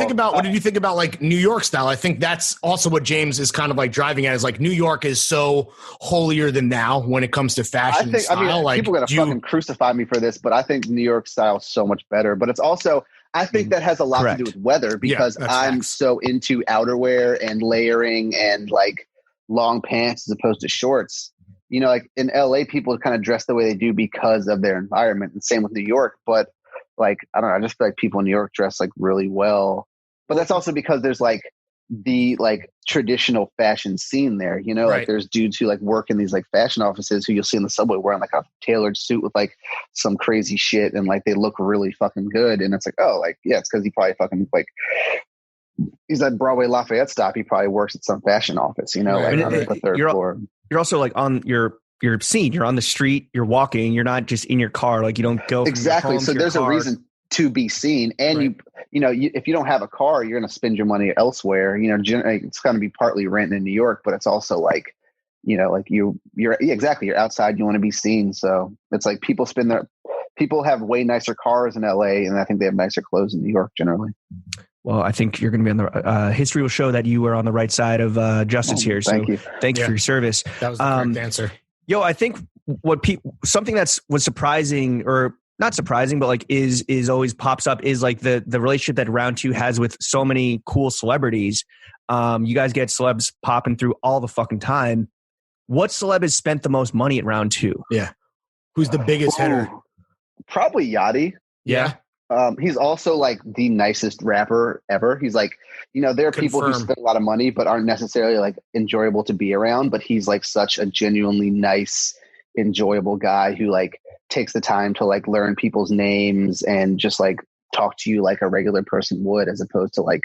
you think about like New York style? I think that's also what James is kind of like driving at, is like New York is so holier than thou when it comes to fashion style. People are gonna fucking crucify me for this, but I think New York style is so much better. But it's also, I think that has a lot to do with weather, because I'm so into outerwear and layering and like long pants as opposed to shorts. Like in LA, people kind of dress the way they do because of their environment, and same with New York. But like, I don't know, I just feel like people in New York dress like really well, but that's also because there's like the like traditional fashion scene there, like there's dudes who like work in these like fashion offices who you'll see in the subway wearing like a tailored suit with like some crazy shit, and like they look really fucking good. And it's like, oh, like, yeah, it's because he probably fucking like, he's at Broadway Lafayette stop. He probably works at some fashion office, like on the third floor. You're also like on your seen, you're on the street, you're walking, you're not just in your car, like you don't go from exactly. So there's a reason to be seen, and if you don't have a car, you're going to spend your money elsewhere. Generally, it's going to be partly rent in New York, but it's also like, like you're exactly, you're outside, you want to be seen. So it's like people have way nicer cars in LA, and I think they have nicer clothes in New York generally. Well, I think you're going to be on the history will show that you were on the right side of justice here. So thank you for your service. That was the correct answer. Yo, I think something was surprising, or not surprising, but like is always pops up, is like the relationship that Round 2 has with so many cool celebrities. You guys get celebs popping through all the fucking time. What celeb has spent the most money at Round 2? Yeah. Who's the biggest hitter? Probably Yachty. Yeah. He's also like the nicest rapper ever. He's like, there are people who spend a lot of money but aren't necessarily like enjoyable to be around, but he's like such a genuinely nice, enjoyable guy who like takes the time to like learn people's names and just like talk to you like a regular person would, as opposed to like,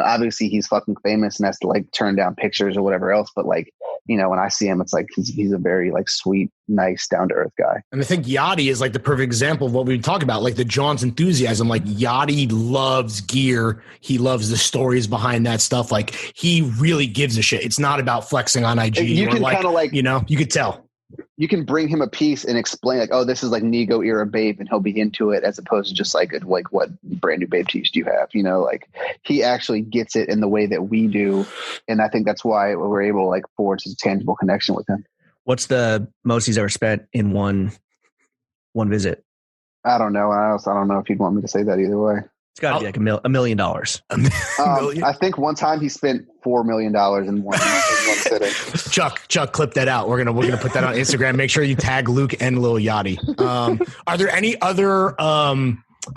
obviously he's fucking famous and has to like turn down pictures or whatever else. But like, when I see him, it's like he's a very like sweet, nice, down to earth guy. And I think Yachty is like the perfect example of what we talk about, like the John's enthusiasm. Like Yachty loves gear. He loves the stories behind that stuff. Like he really gives a shit. It's not about flexing on IG. You can kind of like, you could tell. You can bring him a piece and explain like, oh, this is like Nego era Babe, and he'll be into it, as opposed to just like what brand new Babe tees do you have? Like he actually gets it in the way that we do. And I think that's why we're able to like forge a tangible connection with him. What's the most he's ever spent in one visit? I don't know. I don't know if you'd want me to say that either way. It's got to be like $1 million. I think one time he spent $4 million in one sitting. Chuck, clip that out. We're gonna put that on Instagram. Make sure you tag Luke and Lil Yachty. Are there any other? I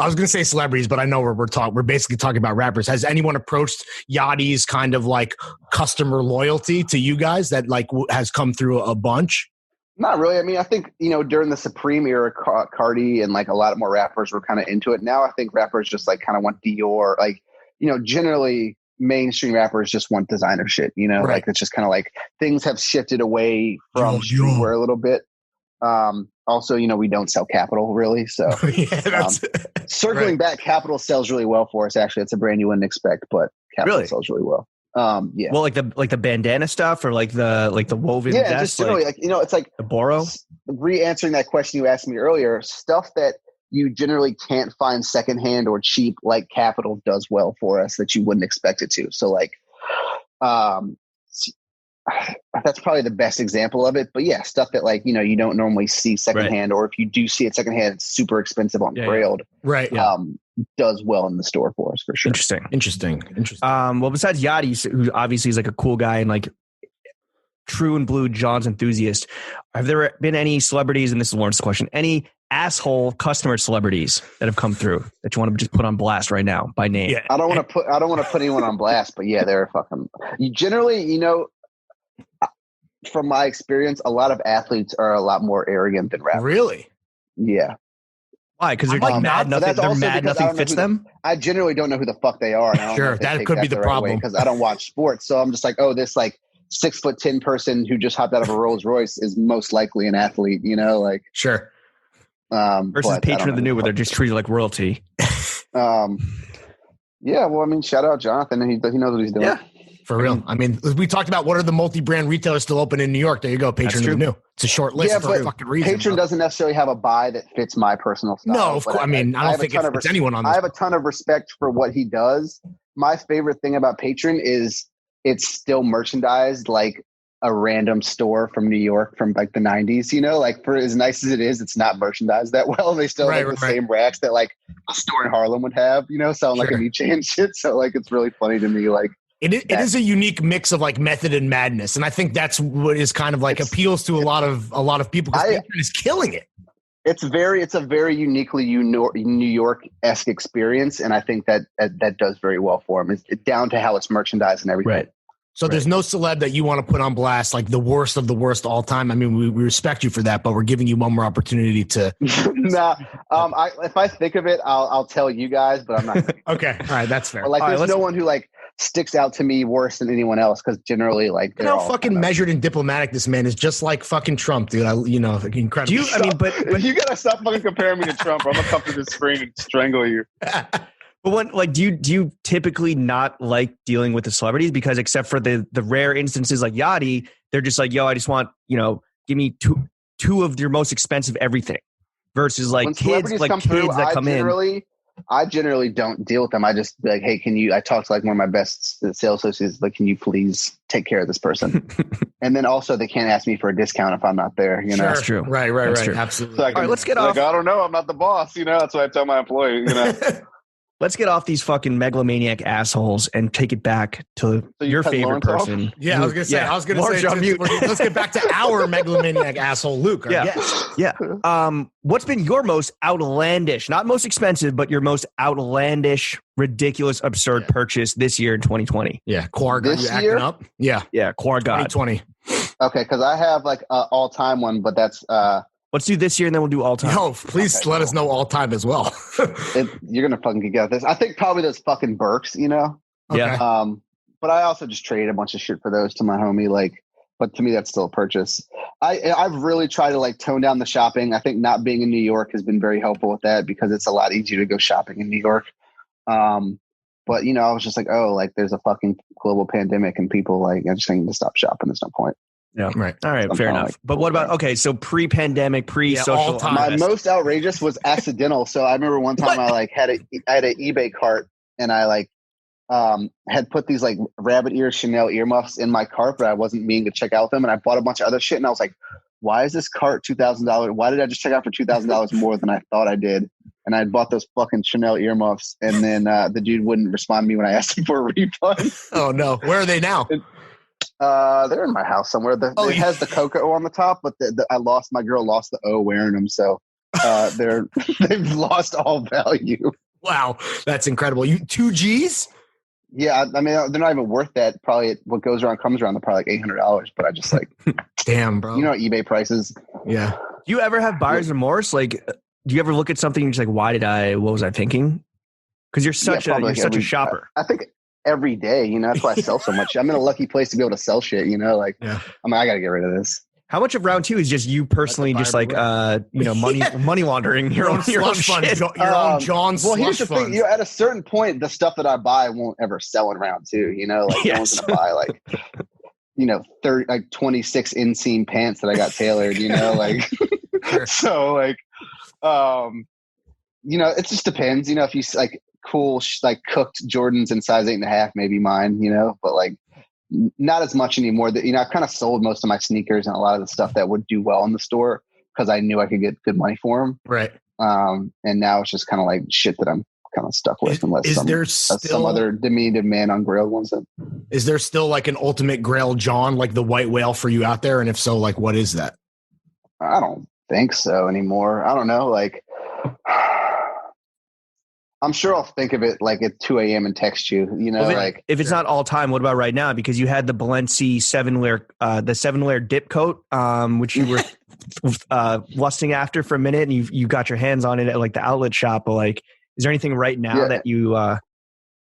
was gonna say celebrities, but I know we're basically talking about rappers. Has anyone approached Yachty's kind of like customer loyalty to you guys that like has come through a bunch? Not really. I mean, I think, during the Supreme era, Cardi and like a lot more rappers were kind of into it. Now I think rappers just like kind of want Dior. Like, generally mainstream rappers just want designer shit, right. Like it's just kind of like things have shifted away from streetwear a little bit. Also, we don't sell capital really. So circling back, capital sells really well for us. Actually, it's a brand you wouldn't expect, but capital sells really well. Yeah. Well, like the bandana stuff or like the woven vest, just generally it's like the Boro. Re-answering that question you asked me earlier, stuff that you generally can't find secondhand or cheap, like capital does well for us that you wouldn't expect it to. So like, that's probably the best example of it. But yeah, stuff that like, you don't normally see secondhand, or if you do see it secondhand, it's super expensive on Grailed. Right. Does well in the store for us for sure. Interesting. Well, besides Yachty, who obviously is like a cool guy and like true and blue John's enthusiast, have there been any celebrities, and this is Lawrence's question, any asshole customer celebrities that have come through that you want to just put on blast right now by name? Yeah. I don't want to put anyone on blast, but yeah, they're fucking. You generally, from my experience, a lot of athletes are a lot more arrogant than rappers. Really? Yeah. Why? Because they're like mad nothing. They're mad nothing fits them. I generally don't know who the fuck they are. And I don't know if that could be the problem because I don't watch sports. So I'm just like, oh, this like 6'10" person who just hopped out of a Rolls Royce is most likely an athlete. Like sure. Versus patron of the new, where they're just treated like royalty. Yeah. Well, I mean, shout out Jonathan. He knows what he's doing. Yeah. For real. I mean, we talked about what are the multi-brand retailers still open in New York. There you go. Patron of the new. It's a short list for a fucking reason. Patron doesn't necessarily have a buy that fits my personal style. No, of course. I mean, I don't think it fits anyone on this. I have a ton of respect for what he does. My favorite thing about Patron is it's still merchandised like a random store from New York from like the 90s, like for as nice as it is, it's not merchandised that well. They still have the same racks that like a store in Harlem would have, selling like a Nietzsche and shit. So like, it's really funny to me. Like, It is a unique mix of like method and madness, and I think that's what is kind of like appeals to a lot of people because Patron is killing it. It's a very uniquely New York-esque experience, and I think that does very well for him. It's down to how it's merchandised and everything. Right. So there's no celeb that you want to put on blast, like the worst of the worst all time. I mean, we respect you for that, but we're giving you one more opportunity to. Nah, if I think of it, I'll tell you guys, but I'm not. Okay, all right, that's fair. But like, there's no one who like sticks out to me worse than anyone else because generally, like, how fucking measured and diplomatic this man is, just like fucking Trump, dude. Incredible. But you gotta stop fucking comparing me to Trump. Or I'm gonna come through this spring and strangle you. But do you typically not like dealing with the celebrities because except for the rare instances like Yachty, they're just like, yo, I just want give me two of your most expensive everything versus like kids that come in. I generally don't deal with them. I just be like, hey, I talk to like one of my best sales associates, like, can you please take care of this person? And then also they can't ask me for a discount if I'm not there, Sure. That's true. Right. Absolutely. So all right, let's get off. I don't know. I'm not the boss. That's what I tell my employee, Let's get off these fucking megalomaniac assholes and take it back to your favorite person. Off? Yeah, I was gonna say. Let's get back to our megalomaniac asshole, Luke. Yeah. What's been your most outlandish, not most expensive, but your most outlandish, ridiculous, absurd purchase this year in 2020? Yeah, Quar got you acting up. Yeah, Quar got 2020. Okay, because I have like an all-time one, but that's. Let's do this year and then we'll do all time. No, please let us know all time as well. You're gonna fucking get this. I think probably those fucking Burks, Yeah. But I also just traded a bunch of shit for those to my homie. But to me, that's still a purchase. I've really tried to like tone down the shopping. I think not being in New York has been very helpful with that because it's a lot easier to go shopping in New York. But I was just like, oh, like there's a fucking global pandemic and people like I just need to stop shopping. There's no point. Yeah. Right. All right. Fair enough. But what about, so pre-pandemic, pre-social? My most outrageous was accidental. So I remember one time I had an eBay cart and I had put these like rabbit ear Chanel earmuffs in my cart, but I wasn't meaning to check out them. And I bought a bunch of other shit. And I was like, why is this cart $2,000? Why did I just check out for $2,000 more than I thought I did? And I bought those fucking Chanel earmuffs. And then the dude wouldn't respond to me when I asked him for a refund. Oh no. Where are they now? They're in my house somewhere. It has the Coco on the top, but my girl lost the O wearing them. So they've lost all value. Wow. That's incredible. You 2 G's? Yeah. I mean, they're not even worth that. Probably what goes around comes around. They're probably like $800, but I just like, damn, bro. eBay prices. Yeah. Do you ever have buyer's remorse? Like, do you ever look at something and you're just like, what was I thinking? Because you're such a shopper. I think every day, that's why I sell so much. I'm in a lucky place to be able to sell shit, I gotta get rid of this. How much of round 2 is just you personally, just like money laundering your own fund, shit? your own John's well, slush here's the fund. thing. At a certain point, the stuff that I buy won't ever sell in round 2. Like no one's gonna buy like 26 inseam pants that I got tailored. Like Sure. So like it just depends. If you like cool cooked Jordans in size 8.5, maybe mine. But like not as much anymore. That I've kind of sold most of my sneakers and a lot of the stuff that would do well in the store because I knew I could get good money for them. Right. And now it's just kind of like shit that I'm kind of stuck with unless some other diminutive man on Grail wants it. Is there still like an ultimate Grail John, like the white whale for you out there? And if so, like what is that? I don't think so anymore. I don't know. Like I'm sure I'll think of it like at 2 a.m. and text you, if it's not all time, what about right now? Because you had the Balenci 7-layer dip coat, which you were lusting after for a minute, and you got your hands on it at like the outlet shop. But like, is there anything right now that you? And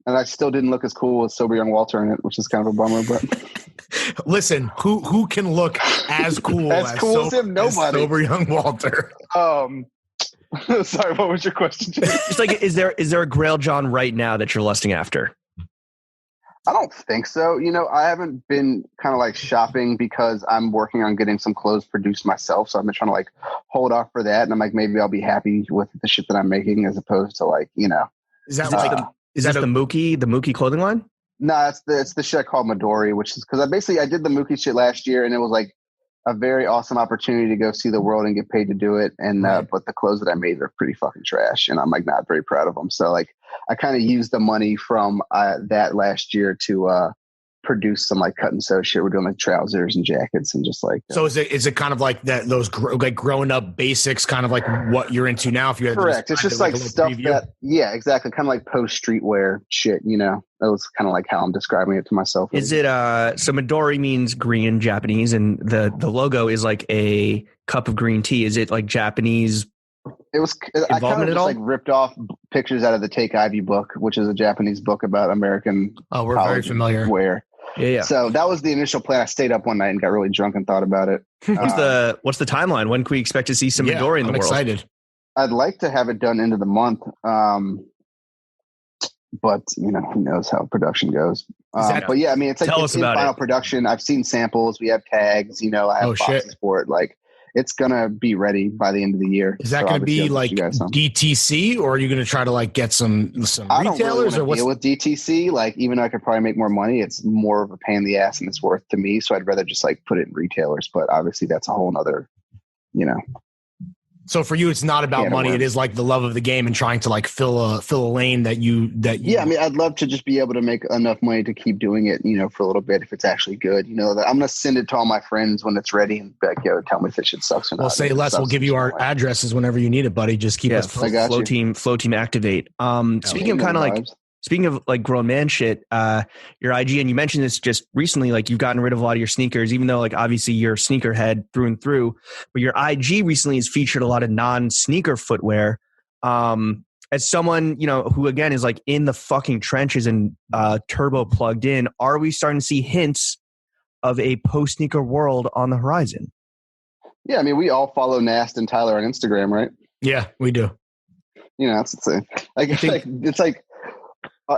I still didn't look as cool as Sober Young Walter in it, which is kind of a bummer. But listen, who can look as cool as him? Nobody. As Sober Young Walter. Sorry, what was your question? Just like, is there a Grail John right now that you're lusting after? I don't think so. I haven't been kind of like shopping because I'm working on getting some clothes produced myself. So I've been trying to like hold off for that. And I'm like, maybe I'll be happy with the shit that I'm making as opposed to like, Is that the Mookie clothing line? No, it's the shit called Midori, which is because I did the Mookie shit last year and it was like a very awesome opportunity to go see the world and get paid to do it. And, but the clothes that I made are pretty fucking trash and I'm like not very proud of them. So like I kind of used the money from that last year to produce some like cut and sew shit. We're doing like trousers and jackets and just like. So is it kind of like that, those like growing up basics, kind of like what you're into now? If you had correct. It's just like stuff that, yeah, exactly. Kind of like post streetwear shit, that was kind of like how I'm describing it to myself. Is it, so Midori means green in Japanese and the logo is like a cup of green tea. Is it like Japanese? It was, I kind of just like ripped off pictures out of the Take Ivy book, which is a Japanese book about American. Oh, we're very familiar. Wear. Yeah. So that was the initial plan. I stayed up one night and got really drunk and thought about it. What's the timeline? When can we expect to see some Midori in the world? I'm excited. I'd like to have it done into the month. But who knows how production goes. But yeah, I mean, it's like it's in final production. I've seen samples. We have tags, I have boxes for it. Like it's going to be ready by the end of the year. Is that going to be like DTC or are you going to try to like get some retailers I don't really or what's deal with DTC? Like even though I could probably make more money, it's more of a pain in the ass and it's worth to me. So I'd rather just like put it in retailers, but obviously that's a whole nother, So for you, it's not about money. It is like the love of the game and trying to like fill a lane that you. Yeah, I mean, I'd love to just be able to make enough money to keep doing it, for a little bit if it's actually good. That I'm gonna send it to all my friends when it's ready and be like, yo, tell me if this shit sucks or not. Well, say less. We'll give you our addresses whenever you need it, buddy. Just keep us. Flow team activate. Speaking of like grown man shit, your IG, and you mentioned this just recently, like you've gotten rid of a lot of your sneakers, even though like obviously you're a sneakerhead through and through, but your IG recently has featured a lot of non-sneaker footwear. As someone, who again is like in the fucking trenches and turbo plugged in, are we starting to see hints of a post-sneaker world on the horizon? Yeah, I mean, we all follow Nast and Tyler on Instagram, right? Yeah, we do. That's the thing. It's like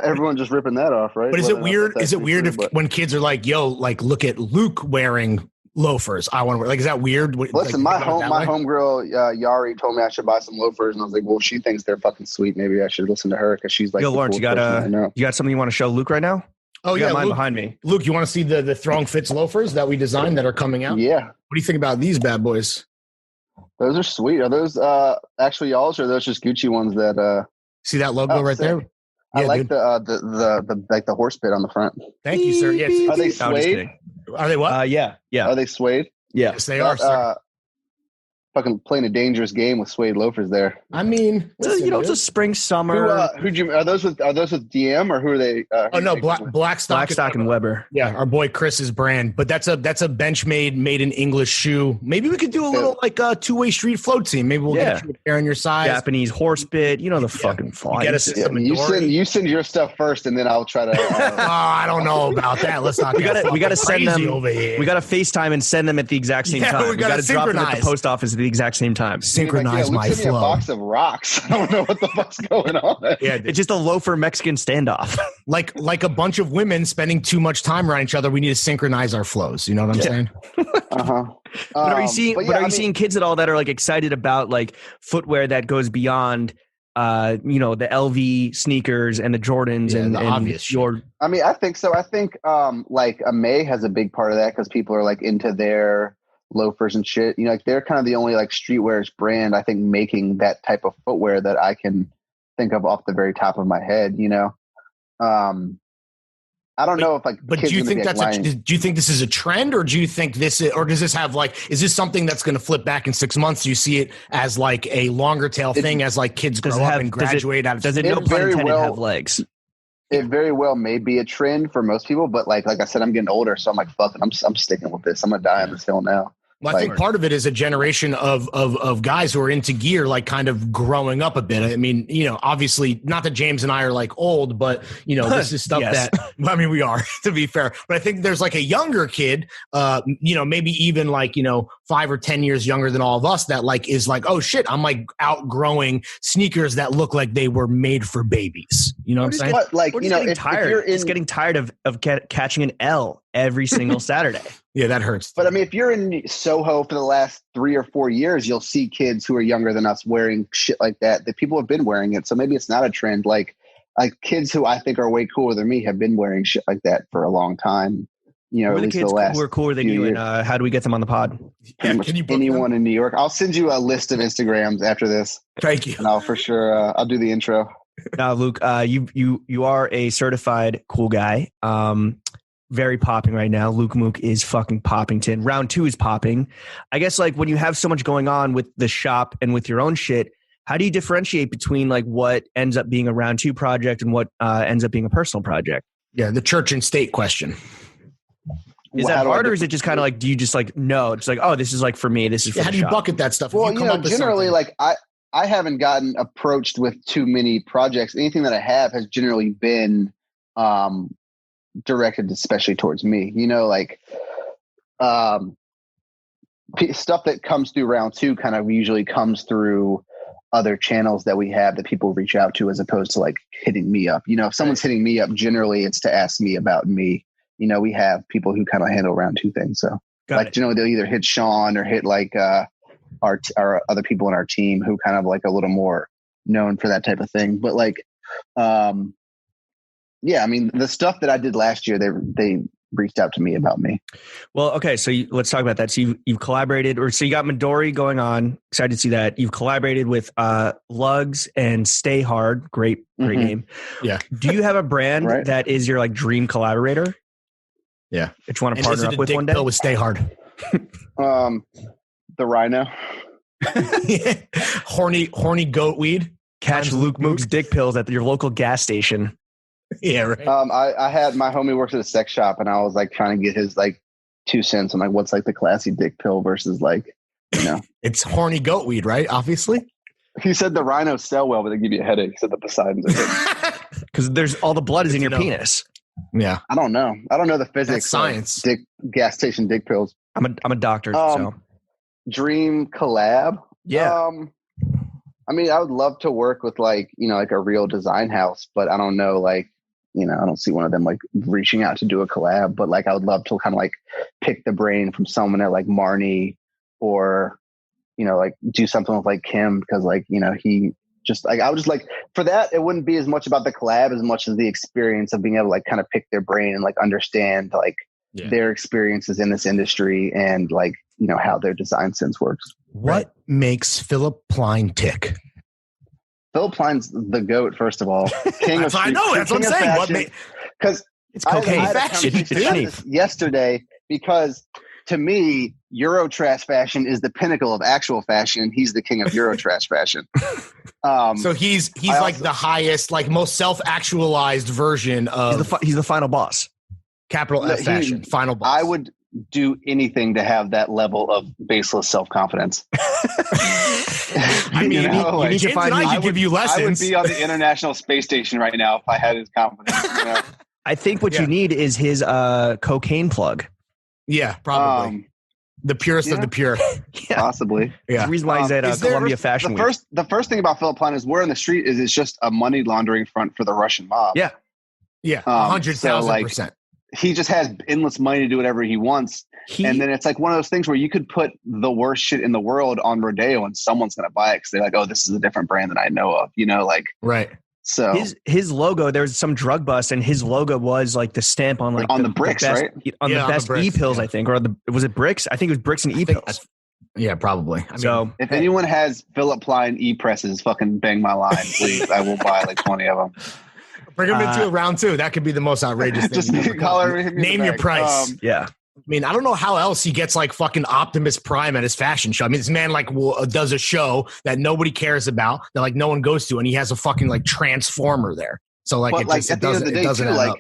everyone just ripping that off, right? But is it weird? Is it weird when kids are like, "Yo, like, look at Luke wearing loafers. I want to wear." Like, is that weird? Listen, my homegirl Yari told me I should buy some loafers, and I was like, "Well, she thinks they're fucking sweet. Maybe I should listen to her because she's like." Yo, Lawrence, you got something you want to show Luke right now? Oh yeah, mine Luke, behind me. Luke, you want to see the Throng Fits loafers that we designed that are coming out? Yeah. What do you think about these bad boys? Those are sweet. Are those actually y'all's, or are those just Gucci ones that? See that logo right there? Yeah, I like the horse pit on the front. Thank you, sir. Yes. Are they suede? Are they what? Yeah. Are they suede? Yeah. Yes, they are, sir. fucking playing a dangerous game with suede loafers there. I mean, listen, it's a spring summer. Are those with DM or who are they? Blackstock and Weber. Yeah, our boy Chris's brand. But that's a Benchmade made in English shoe. Maybe we could do a little like a two-way street float team. Maybe we'll get you a pair on your size. Japanese horse bit. You know the fucking fly. You send your stuff first, and then I'll try to. I don't know about that. Let's not. We gotta send them over here. We gotta FaceTime and send them at the exact same time. We gotta drop them at the post office at the exact same time. Synchronize my flow. A box of rocks. I don't know what the fuck's going on. Yeah, it's just a loafer Mexican standoff. like a bunch of women spending too much time around each other. We need to synchronize our flows. You know what I'm saying? But are you seeing kids at all that are like excited about like footwear that goes beyond the LV sneakers and the Jordans and the obvious your. I mean, I think so. I think like a May has a big part of that because people are like into their loafers and shit. You know, like they're kind of the only like streetwear brand I think making that type of footwear that I can think of off the very top of my head. You know, I don't know if like. But do you think do you think this is a trend, or do you think does this have like, is this something that's going to flip back in 6 months? Do you see it as like a longer tail thing as like kids grow up and graduate out of? Does it no pun intended have legs? It very well may be a trend for most people, but like I said, I'm getting older, so I'm like, fuck it, I'm sticking with this. I'm gonna die on this hill now. Well, I think part of it is a generation of guys who are into gear, like kind of growing up a bit. I mean, you know, obviously not that James and I are like old, but you know, this is stuff that, I mean, we are to be fair, but I think there's like a younger kid, maybe even like, 5 or 10 years younger than all of us that like, is like, oh shit, I'm like outgrowing sneakers that look like they were made for babies. You know what I'm saying? But like, it's getting tired of catching an L every single Saturday. Yeah, that hurts. But I mean, if you're in Soho for the last 3 or 4 years, you'll see kids who are younger than us wearing shit like that people have been wearing it. So maybe it's not a trend. Like kids who I think are way cooler than me have been wearing shit like that for a long time. You know, who at are the least kids the last who are cooler than you, and how do we get them on the pod? Yeah, can you book anyone in New York? I'll send you a list of Instagrams after this. Thank you. And I'll for sure I'll do the intro. Now, Luke, you are a certified cool guy. Very popping right now. Luke Mook is fucking poppington. Round 2 is popping. I guess like when you have so much going on with the shop and with your own shit, how do you differentiate between like what ends up being a round 2 project and what ends up being a personal project? Yeah, the church and state question. Is that hard, or is it just kind of like, do you just like, no, it's like, oh, this is like for me, this is for how do you bucket that stuff? Well, generally like I haven't gotten approached with too many projects. Anything that I have has generally been directed especially towards me, like stuff that comes through round 2 kind of usually comes through other channels that we have that people reach out to, as opposed to like hitting me up. If someone's hitting me up, generally it's to ask me about me. We have people who kind of handle round 2 things. So generally they'll either hit Sean or hit like our other people in our team who kind of like a little more known for that type of thing. But like, yeah, I mean, the stuff that I did last year, they reached out to me about me. Well, okay, so let's talk about that. So you've collaborated, so you got Midori going on. Excited to see that. You've collaborated with Lugs and Stay Hard. Great name. Yeah. Do you have a brand that is your like dream collaborator? Yeah. That you want to partner up with one day? With Stay Hard. The Rhino. Horny goat weed. Catch Luke Mook's dick pills at your local gas station. Yeah, right. I had my homie works at a sex shop, and I was like trying to get his like 2 cents on like what's like the classy dick pill versus like, it's horny goat weed, right? Obviously. He said the Rhinos sell well, but they give you a headache. He said the Poseidons are good. Because there's all the blood is in your penis. Yeah. I don't know the physics. That's science. Gas station dick pills. I'm a doctor. So dream collab. Yeah. I mean, I would love to work with like, like a real design house, but I don't know, like, I don't see one of them like reaching out to do a collab, but like, I would love to kind of like pick the brain from someone at like Marnie or, like do something with like Kim. Because like, he just like, I would just like for that, it wouldn't be as much about the collab as much as the experience of being able to like kind of pick their brain and like understand like their experiences in this industry and like, how their design sense works. What makes Philip Plein tick? Philip Plein's the GOAT, first of all. King of I know, that's what I'm saying. Because it's cocaine. Yesterday, because to me, Euro trash fashion is the pinnacle of actual fashion, and he's the king of Euro trash fashion. So he's like the highest, like most self-actualized version of. He's the final boss. Capital F fashion, final boss. I would do anything to have that level of baseless self-confidence. I mean, you need to find I could give you lessons. I would be on the International Space Station right now if I had his confidence. You know? I think what you need is his cocaine plug. Yeah, probably. The purest of the pure. Possibly. Yeah. The reason why he's at Columbia Fashion Week. The first thing about Philip Plein is word on the street is it's just a money laundering front for the Russian mob. Yeah. Yeah, 100,000%. He just has endless money to do whatever he wants. And then it's like one of those things where you could put the worst shit in the world on Rodeo and someone's going to buy it because they're like, oh, this is a different brand than I know of, you know, like. Right. So his logo, there was some drug bust and his logo was like the stamp on like on the bricks, best, right? On the best e-pills, I think, or was it bricks? I think it was bricks and e-pills. Yeah, probably. I mean, if anyone has Philip Plein e-presses, fucking bang my line, please. I will buy like 20 of them. Bring them into a round two. That could be the most outrageous thing. Just name your price. Yeah. I mean, I don't know how else he gets like fucking Optimus Prime at his fashion show. I mean, this man like does a show that nobody cares about, that like no one goes to, and he has a fucking like transformer there. So like, but, it doesn't add up.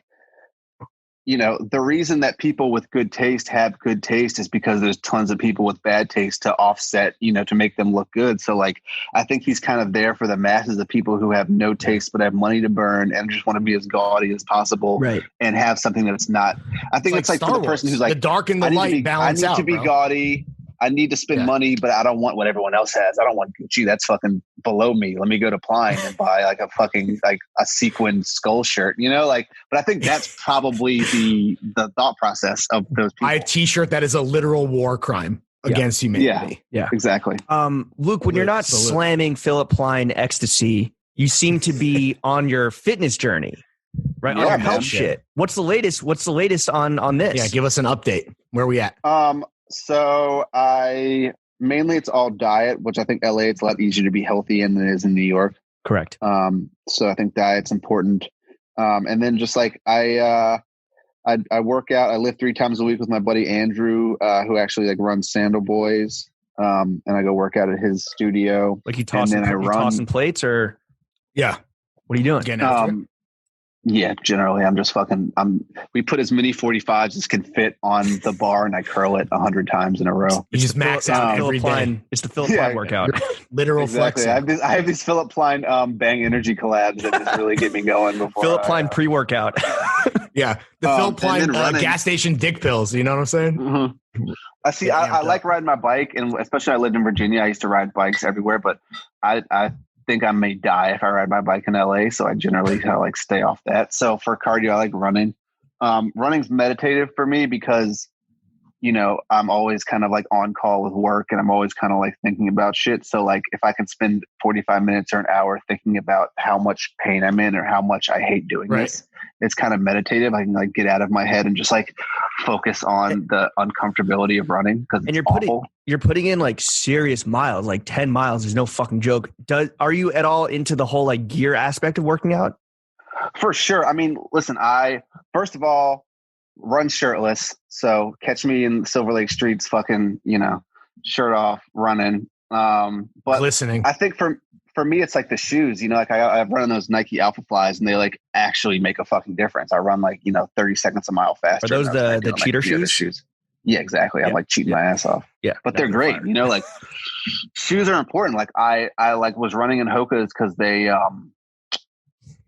You know, the reason that people with good taste have good taste is because there's tons of people with bad taste to offset, you know, to make them look good. So like, I think he's kind of there for the masses of people who have no taste, but have money to burn and just want to be as gaudy as possible. Right. And have something that's not, I think it's like for the person who's like, the dark and the light balance out. I need to be gaudy. I need to spend money, but I don't want what everyone else has. I don't want Gucci. That's fucking below me. Let me go to Plein and buy like a fucking like a sequined skull shirt, you know, like, but I think that's probably the thought process of those people. I have a t-shirt that is a literal war crime against humanity. Yeah, exactly. Luke, when you're not slamming Philip Plein ecstasy, you seem to be on your fitness journey, right? Yeah, on your health shit. What's the latest on this? Yeah. Give us an update. Where are we at? So mainly it's all diet, which I think LA, it's a lot easier to be healthy in than it is in New York. Correct. So I think diet's important. And then just like I work out, I lift 3 times a week with my buddy Andrew, who actually like runs Sandal Boys. And I go work out at his studio. Like you tossing plates or? Yeah. What are you doing? Yeah, generally we put as many 45s as can fit on the bar and I curl it 100 times in a row. You just max out every day. It's the Philip Plein workout. Literal exactly. flexing. I have these Philip Plein Bang Energy collabs that just really get me going before Philip Plein pre-workout. Yeah. The Philip Plein gas station dick pills. You know what I'm saying? Mm-hmm. I like riding my bike, and especially I lived in Virginia. I used to ride bikes everywhere, but I think I may die if I ride my bike in LA. So I generally kind of like stay off that. So for cardio, I like running. Running's meditative for me because, you know, I'm always kind of like on call with work and I'm always kind of like thinking about shit. So like if I can spend 45 minutes or an hour thinking about how much pain I'm in or how much I hate doing this, it's kind of meditative. I can like get out of my head and just like focus on the uncomfortability of running. And you're putting in like serious miles, like 10 miles is no fucking joke. Are you at all into the whole like gear aspect of working out? For sure. I mean, listen, first of all, run shirtless. So catch me in Silver Lake streets, fucking, you know, shirt off, running. But listening. I think for me, it's like the shoes, you know, like I run those Nike Alpha Flies and they like actually make a fucking difference. I run like, you know, 30 seconds a mile faster. Are those the cheater shoes? Yeah, exactly. I'm like cheating my ass off. Yeah. But they're great. You know, like shoes are important. Like I like was running in Hoka's because they,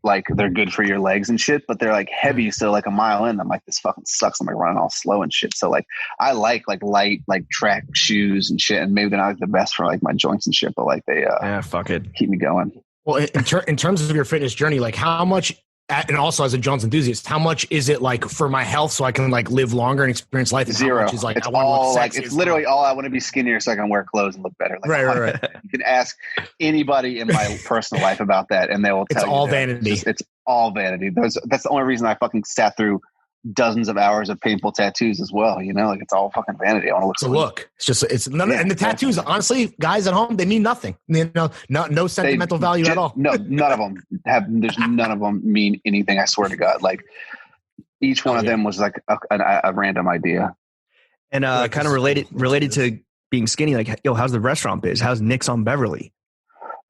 like they're good for your legs and shit, but they're like heavy. So like a mile in, I'm like, this fucking sucks. I'm like running all slow and shit. So like, I like light, like track shoes and shit. And maybe they're not like the best for like my joints and shit, but like they, fuck it, keep me going. Well, in terms of your fitness journey, like how much, and also as a Jones enthusiast, how much is it like for my health so I can like live longer and experience life? And Zero. How much is like, it's all like, it's literally all I want to be skinnier so I can wear clothes and look better. Like, right. You can ask anybody in my personal life about that and they will tell you. It's all vanity. It's all vanity. That's the only reason I fucking sat through dozens of hours of painful tattoos as well. You know, like it's all fucking vanity. I want to look. It's a look. It's just, it's none. And the tattoos, honestly, guys at home, they mean nothing. You know, no sentimental value at all. No, none of them have. There's none of them mean anything. I swear to God. Like each one of them was like a random idea. And kind of related to being skinny, like, yo, how's the restaurant biz? How's Nick's on Beverly?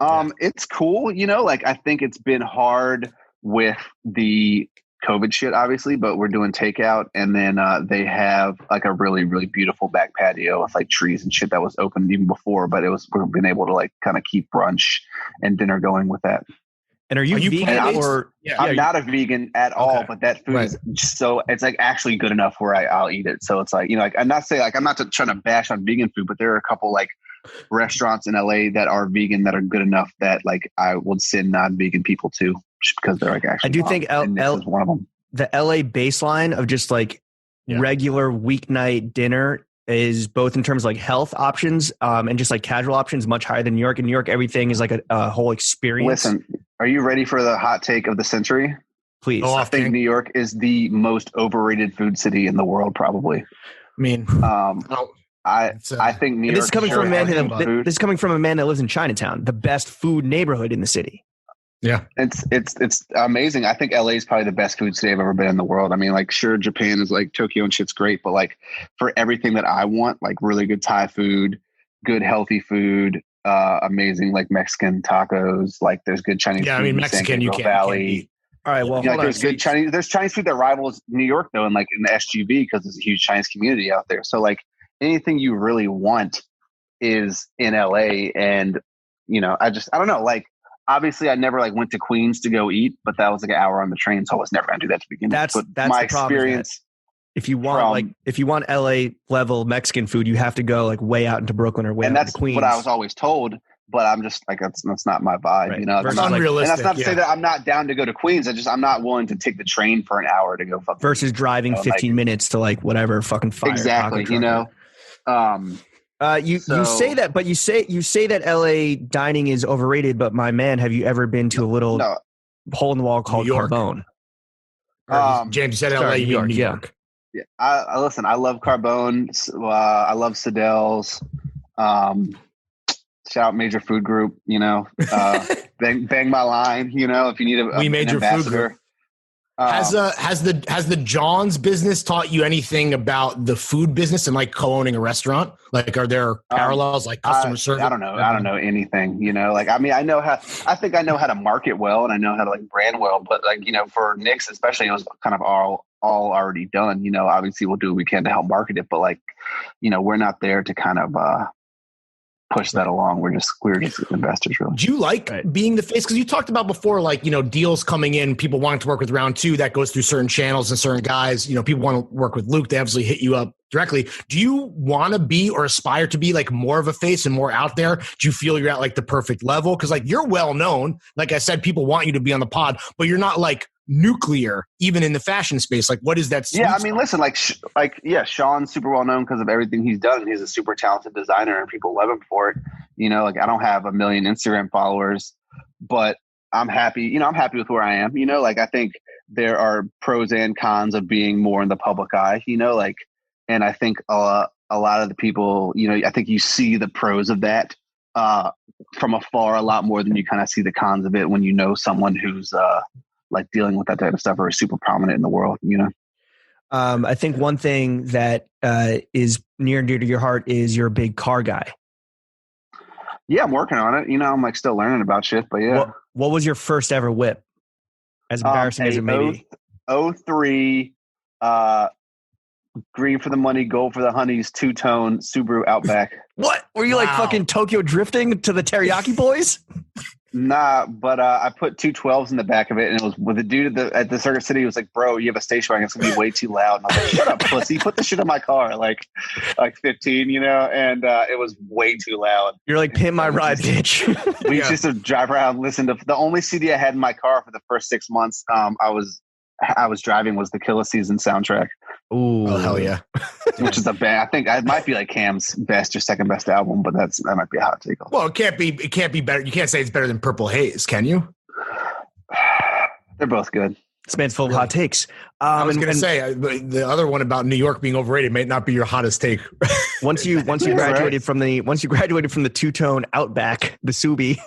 It's cool. Like, I think it's been hard with the COVID shit, obviously, but we're doing takeout, and then they have like a really, really beautiful back patio with like trees and shit that was open even before, but we've been able to like kind of keep brunch and dinner going with that. And are you vegan or? I'm not a vegan at all, but that food is so, it's like actually good enough where I'll eat it. So it's like, like, I'm not trying to bash on vegan food, but there are a couple like restaurants in LA that are vegan that are good enough that like I would send non-vegan people to, just because they're like actually. I do think is one of them. The LA baseline of just like regular weeknight dinner is both in terms of like health options and just like casual options much higher than New York. In New York, everything is like a whole experience. Listen, are you ready for the hot take of the century? Please. I think New York is the most overrated food city in the world, probably. I mean, I think New York. This is coming from a man. This is coming from a man that lives in Chinatown, the best food neighborhood in the city. Yeah, it's amazing. I think LA is probably the best food city I've ever been in the world. I mean, like, sure, Japan is like Tokyo and shit's great, but like for everything that I want, like really good Thai food, good healthy food, amazing like Mexican tacos. Like there's good Chinese. Yeah, food I mean Mexican you can't eat. All right, well, there's good Chinese. There's Chinese food that rivals New York though, and like in the SGV because there's a huge Chinese community out there. So like anything you really want is in LA, and I don't know, like. Obviously, I never like went to Queens to go eat, but that was like an hour on the train, so I was never going to do that to begin with. That's my experience. If you want LA level Mexican food, you have to go like way out into Brooklyn or way out into Queens. What I was always told, but I'm just like that's not my vibe, right. It's unrealistic. And that's not to say that I'm not down to go to Queens. I'm not willing to take the train for an hour to go. Versus driving 15 minutes to like whatever fucking fire. Exactly, You say that, but you say that LA dining is overrated. But my man, have you ever been to a little hole in the wall called Carbone? James, you said LA, you mean New York. Yeah, I listen. I love Carbone. I love Sadel's. Shout out Major Food Group. Bang my line. If you need we Major Food Group. Has the John's business taught you anything about the food business and like co-owning a restaurant? Like, are there parallels like customer service? I don't know. I don't know anything. I think I know how to market well and I know how to like brand well. But like for Nick's especially, it was kind of all already done. Obviously we'll do what we can to help market it, but like we're not there to kind of push that along. We're just investors, really. Do you like being the face? Because you talked about before, like, deals coming in, people wanting to work with Round 2, that goes through certain channels and certain guys. People want to work with Luke. They obviously hit you up directly. Do you want to be or aspire to be like more of a face and more out there? Do you feel you're at like the perfect level? Because like you're well known. Like I said, people want you to be on the pod, but you're not like nuclear even in the fashion space. Like what is that? Yeah, I mean, listen, Sean's super well known because of everything he's done. He's a super talented designer and people love him for it. Like I don't have 1 million Instagram followers, but I'm happy. I'm happy with where I am. Like I think there are pros and cons of being more in the public eye. And I think a lot of the people, I think you see the pros of that from afar a lot more than you kind of see the cons of it when someone who's like dealing with that type of stuff or is super prominent in the world, I think one thing that is near and dear to your heart is you're a big car guy. Yeah, I'm working on it. I'm like still learning about shit, but yeah. What was your first ever whip? As embarrassing as it may be. 03, green for the money, gold for the honeys, two-tone Subaru Outback. What? Were you like fucking Tokyo drifting to the Teriyaki Boys? Nah, but I put 212s in the back of it, and it was with the dude at the Circuit City. He was like, "Bro, you have a station wagon. It's gonna be way too loud." And I was like, "Shut up, pussy! Put the shit in my car." Like 15, and it was way too loud. You're like, "Pimp my ride, bitch." We used to drive around, listen to the only CD I had in my car for the first 6 months. I was driving was the Killer Season soundtrack. Ooh, oh hell yeah! Which is a band. I think it might be like Cam's best or second best album, but that might be a hot take. Well, it can't be better. You can't say it's better than Purple Haze, can you? They're both good. This man's full of hot takes. I was going to say the other one about New York being overrated may not be your hottest take. once you graduated from the two-tone Outback, the Subi,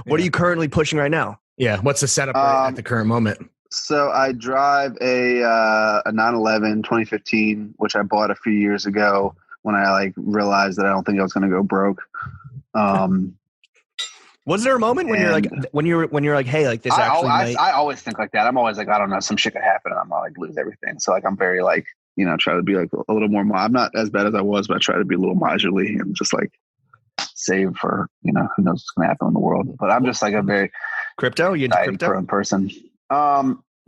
what are you currently pushing right now? Yeah, what's the setup at the current moment? So I drive a 911 2015, which I bought a few years ago when I like realized that I don't think I was going to go broke. Was there a moment when you're like, when you're like, hey, like this I always think like that. I'm always like, I don't know, some shit could happen and I'm not like lose everything. So like, I'm very like, you know, try to be like a little more, I'm not as bad as I was, but I try to be a little miserly and just like save for, you know, who knows what's going to happen in the world. But I'm just like a very crypto, you into crypto person.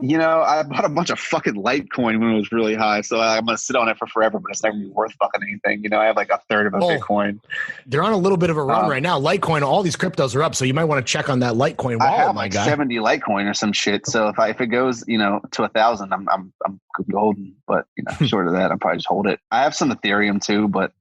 You know, I bought a bunch of fucking Litecoin when it was really high, so I'm gonna sit on it for forever, but it's never gonna be worth fucking anything. You know, I have like a third of a Bitcoin. They're on a little bit of a run right now. Litecoin, all these cryptos are up, so you might want to check on that Litecoin wallet. I have like 70 Litecoin or some shit. So if it goes, you know, to 1,000, I'm golden. But you know, short of that, I'll probably just hold it. I have some Ethereum too, but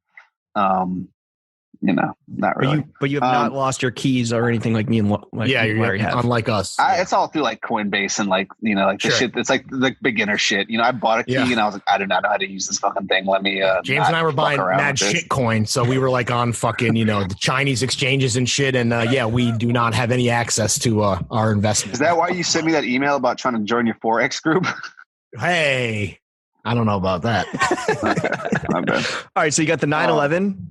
you know, not really. But you have not lost your keys or anything like me and Larry have. Unlike us. It's all through like Coinbase and like, you know, like the shit. It's like the beginner shit. You know, I bought a key and I was like, I do not know how to use this fucking thing. Let me. James and I were buying mad shit coin, so we were like on fucking, you know, the Chinese exchanges and shit. And we do not have any access to our investment. Is that why you sent me that email about trying to join your Forex group? Hey, I don't know about that. Okay, my bad. All right, so you got the 911.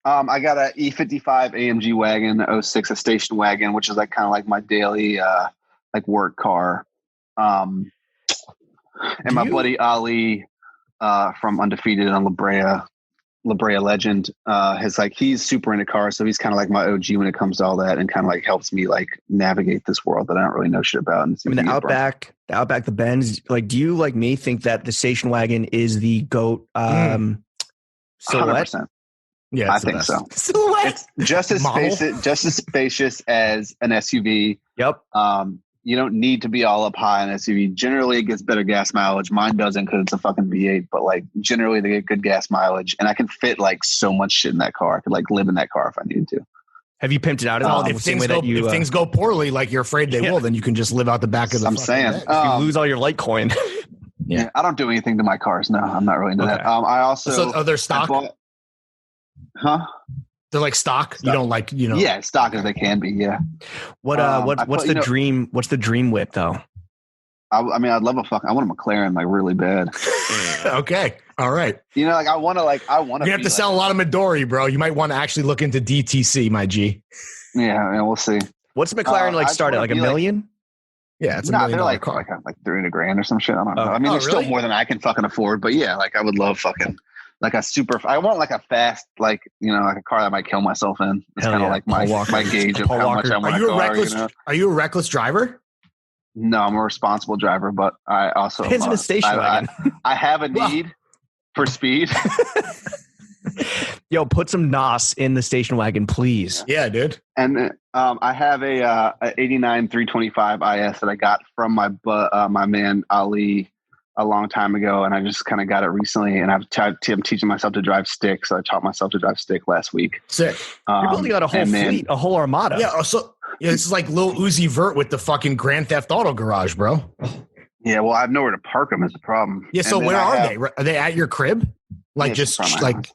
I got a E55 AMG wagon, 06, a station wagon, which is like kind of like my daily like work car. And my buddy Ali from Undefeated on La Brea Legend, he's super into cars, so he's kind of like my OG when it comes to all that, and kind of like helps me like navigate this world that I don't really know shit about. And I mean, the Outback, the Benz. Like, do you like me think that the station wagon is the GOAT? Silhouette. 100%. Yeah, I think so. It's just as spacious as an SUV. Yep. You don't need to be all up high in an SUV. Generally, it gets better gas mileage. Mine doesn't because it's a fucking V8. But like generally, they get good gas mileage, and I can fit like so much shit in that car. I could like live in that car if I needed to. Have you pimped it out at all? If things go poorly, like you're afraid they will, then you can just live out the back of the. I'm saying you lose all your Litecoin. Yeah, I don't do anything to my cars. No, I'm not really into that. I also are they stock? They're like stock. You don't like, you know. Yeah, stock as they can be. Yeah. What's the dream? What's the dream whip though? I mean, I want a McLaren like really bad. Okay. All right. You know, like I want to. You have to sell a lot of Midori, bro. You might want to actually look into DTC, my G. Yeah, we'll see. What's McLaren start at like $1 million? Yeah, it's $1 million like car. like $300,000 or some shit. I don't know. I mean, it's still more than I can fucking afford, but yeah, like I would love fucking like I want like a fast, like, you know, like a car that I might kill myself in. It's kind of like my gauge of how much I want a car. Are you a reckless driver? No, I'm a responsible driver, but I also depends on the station wagon. I have a need for speed. Yo, put some NOS in the station wagon, please. Yeah, dude. And I have a 89 325 IS that I got from my man Ali a long time ago, and I just kind of got it recently. And I'm teaching myself to drive stick, so I taught myself to drive stick last week. Sick. You're building out a whole fleet, a whole armada. Yeah. Yeah, this is like Lil Uzi Vert with the fucking Grand Theft Auto garage, bro. Yeah, well, I have nowhere to park them is the problem. Yeah, so where are they? Are they at your crib? Like just like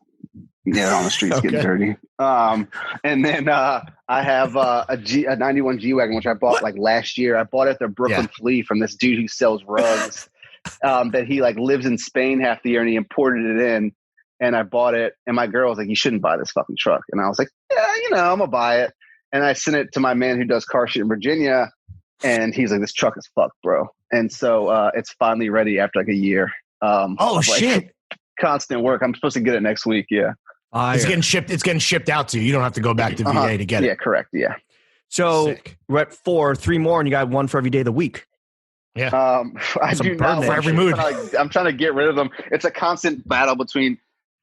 yeah, on the streets getting dirty. And then I have a 91 G wagon, which I bought like last year. I bought it at the Brooklyn Flea from this dude who sells rugs. That he like lives in Spain half the year, and he imported it in. And I bought it, and my girl was like, "You shouldn't buy this fucking truck." And I was like, "Yeah, you know, I'm gonna buy it." And I sent it to my man who does car shit in Virginia, and he's like, "This truck is fucked, bro." And so it's finally ready after like a year. Shit! Constant work. I'm supposed to get it next week. Yeah, it's getting shipped. It's getting shipped out to you. You don't have to go back to VA to get it. Yeah, correct. Yeah. So we're at 3 more, and you got one for every day of the week. Yeah. I do not for every mood. I'm trying to get rid of them. It's a constant battle between,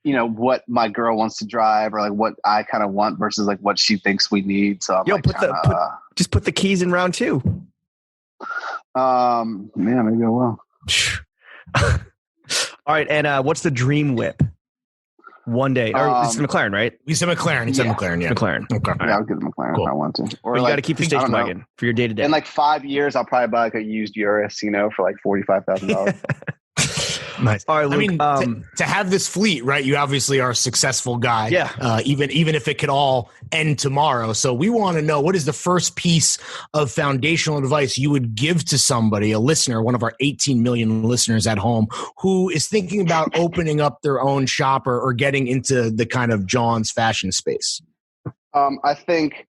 you know, what my girl wants to drive or like what I kind of want versus like what she thinks we need. So I'm just put the keys in round 2. Yeah, maybe I will. All right, and what's the dream whip? One day, or it's a McLaren, right? It's a McLaren. It's a McLaren. Yeah, McLaren. Okay. Yeah, I'll get a McLaren if I want to. Or you got to keep the station wagon for your day to day. In like 5 years, I'll probably buy like a used Urus, you know, for like $45,000. Nice. All right, Luke, I mean, to have this fleet, right? You obviously are a successful guy. Yeah. Even if it could all end tomorrow. So we want to know, what is the first piece of foundational advice you would give to somebody, a listener, one of our 18 million listeners at home, who is thinking about opening up their own shop or getting into the kind of John's fashion space? I think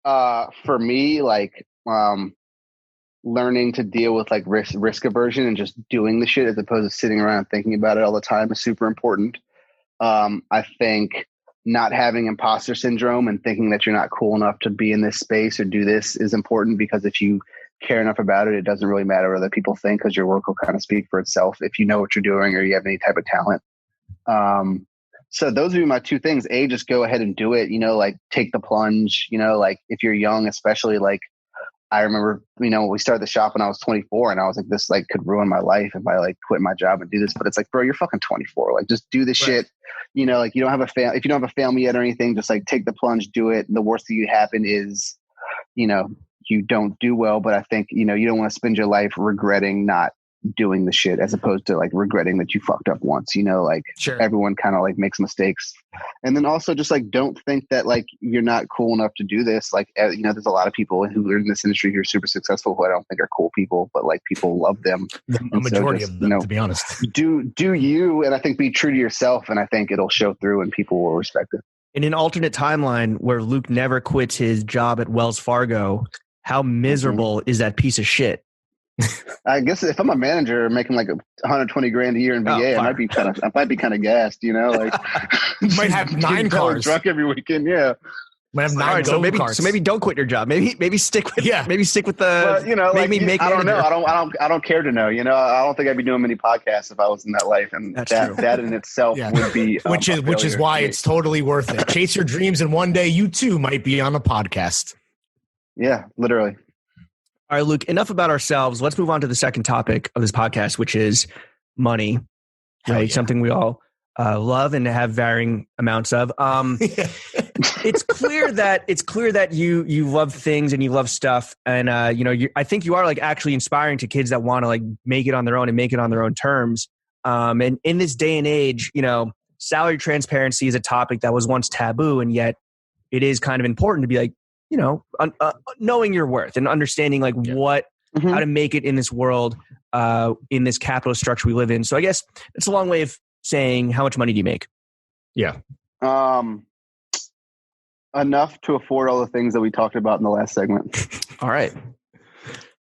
for me, like learning to deal with like risk aversion and just doing the shit as opposed to sitting around and thinking about it all the time is super important. I think not having imposter syndrome and thinking that you're not cool enough to be in this space or do this is important, because if you care enough about it, it doesn't really matter what other people think, because your work will kind of speak for itself if you know what you're doing or you have any type of talent. So those would be my two things. A, just go ahead and do it, like take the plunge, like if you're young, especially, like I remember, when we started the shop when I was 24 and I was like, this like could ruin my life if I like quit my job and do this. But it's like, bro, you're fucking 24. Like just do this shit. Like you don't have if you don't have a family yet or anything, just like take the plunge, do it. The worst thing you happen is, you don't do well. But I think, you don't want to spend your life regretting not doing the shit as opposed to like regretting that you fucked up once, Sure. Everyone kind of like makes mistakes. And then also just like don't think that like you're not cool enough to do this. Like there's a lot of people who are in this industry who are super successful who I don't think are cool people, but like people love them. A majority of them, to be honest. Do you, and I think be true to yourself, and I think it'll show through and people will respect it. In an alternate timeline where Luke never quits his job at Wells Fargo, how miserable is that pice of shit? I guess if I'm a manager making like 120 grand a year in VA, I might be kind of gassed, like might have 9 cars drunk every weekend. Yeah. Might have 9 cars. So maybe don't quit your job. Maybe stick with the. But, I don't know. I don't care to know. I don't think I'd be doing many podcasts if I was in that life, and that in itself would be which is why it's totally worth it. Chase your dreams, and one day you too might be on a podcast. Yeah, literally. All right, Luke, enough about ourselves. Let's move on to the second topic of this podcast, which is money. Right? Yeah. Something we all love and have varying amounts of. It's clear that you love things and you love stuff. And, I think you are like actually inspiring to kids that want to like make it on their own and make it on their own terms. And in this day and age, salary transparency is a topic that was once taboo. And yet it is kind of important to be like, knowing your worth and understanding like how to make it in this world, in this capitalist structure we live in. So I guess it's a long way of saying, how much money do you make? Yeah. Enough to afford all the things that we talked about in the last segment. All right.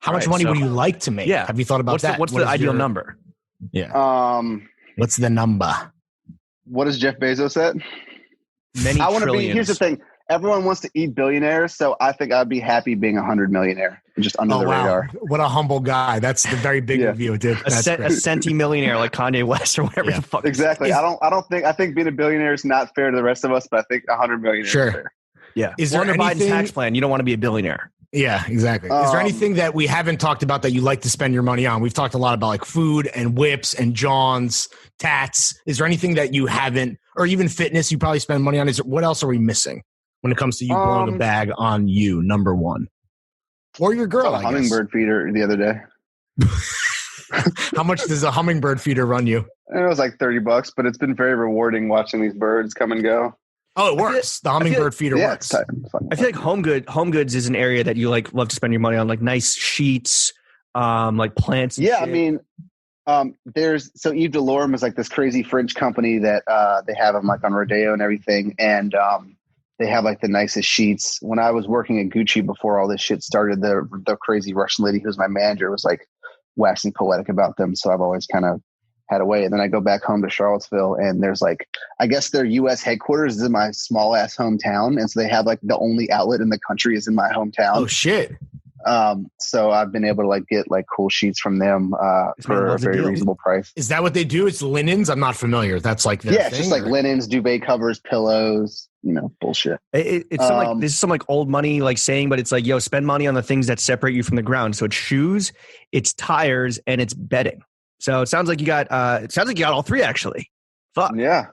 How much money would you like to make? Yeah. Have you thought about that? What's the ideal number? Yeah. What's the number? What is Jeff Bezos at? Many trillions. Here's the thing. Everyone wants to eat billionaires, so I think I'd be happy being 100 millionaire, just under the radar. What a humble guy! That's the very big review, dude. A centimillionaire like Kanye West or whatever the fuck. Exactly. I think being a billionaire is not fair to the rest of us, but I think 100 million is fair. Yeah. Is there under Biden's tax plan? You don't want to be a billionaire. Yeah, exactly. Is there anything that we haven't talked about that you like to spend your money on? We've talked a lot about like food and whips and Johns, tats. Is there anything that you haven't, or even fitness you probably spend money on? What else are we missing when it comes to you blowing a bag on you, number one? Or your girl, I guess. Hummingbird feeder the other day. How much does a hummingbird feeder run you? It was like $30, but it's been very rewarding watching these birds come and go. Oh, it works. The hummingbird feeder works. I feel like home goods is an area that you like love to spend your money on, like nice sheets, like plants. And shit. I mean, there's Yves Saint Laurent is like this crazy French company that they have them like on Rodeo and everything, and they have like the nicest sheets. When I was working at Gucci before all this shit started, the crazy Russian lady who's my manager was like waxing poetic about them. So I've always kind of had a way. And then I go back home to Charlottesville, and there's like, I guess their U.S. headquarters is in my small ass hometown, and so they have like the only outlet in the country is in my hometown. Oh shit! So I've been able to like get like cool sheets from them for a very reasonable price. Is that what they do? It's linens? I'm not familiar. That's like their thing, it's just like linens, duvet covers, pillows. Bullshit. It's this is some like old money like saying, but it's like, yo, spend money on the things that separate you from the ground. So it's shoes, it's tires, and it's bedding. So it sounds like you got all three actually. Fuck. Yeah.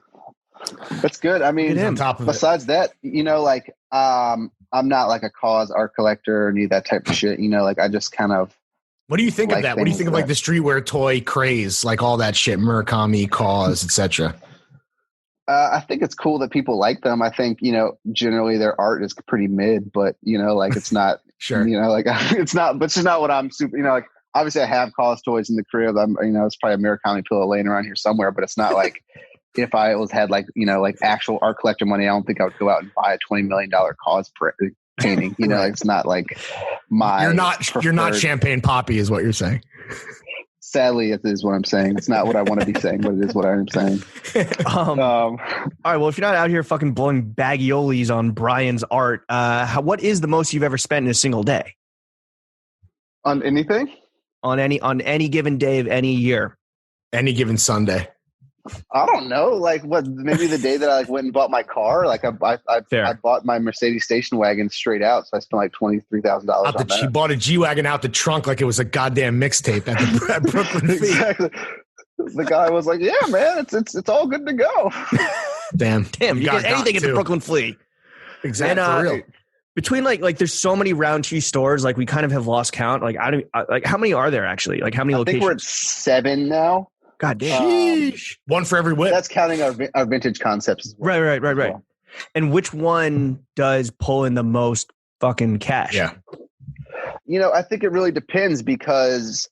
That's good. I mean, besides that, like I'm not like a cause art collector or any of that type of shit. Like I just kind of What do you think like of that? What do you think of like the streetwear toy craze, like all that shit, Murakami, Cause, etc.? I think it's cool that people like them. I think, generally their art is pretty mid, but like it's not, sure. Like it's not, but it's just not what I'm super, like obviously I have Cause toys in the crib. I'm, it's probably a Murakami pillow laying around here somewhere, but it's not like if I had like, like actual art collector money, I don't think I would go out and buy a $20 million Cause painting. Right. It's not like you're not Champagne Poppy is what you're saying. Sadly, it is what I'm saying. It's not what I want to be saying, but it is what I'm saying. All right. Well, if you're not out here fucking blowing bagiolis on Brian's art, what is the most you've ever spent in a single day? On anything? On any given day of any year? Any given Sunday? I don't know. Like what? Maybe the day that I went and bought my car. Like I bought my Mercedes station wagon straight out, so I spent like $23,000 on that. She bought a G wagon out the trunk like it was a goddamn mixtape at Brooklyn. Exactly. The guy was like, "Yeah, man, it's all good to go." Damn! You get anything at the Brooklyn Flea. Exactly. And, for real. Between like there's so many round tree stores, like we kind of have lost count. Like how many are there actually? Like how many locations? I think we're at 7 now. God damn. One for every whip. That's counting our vintage concepts as well. Right. And which one does pull in the most fucking cash? Yeah. I think it really depends because,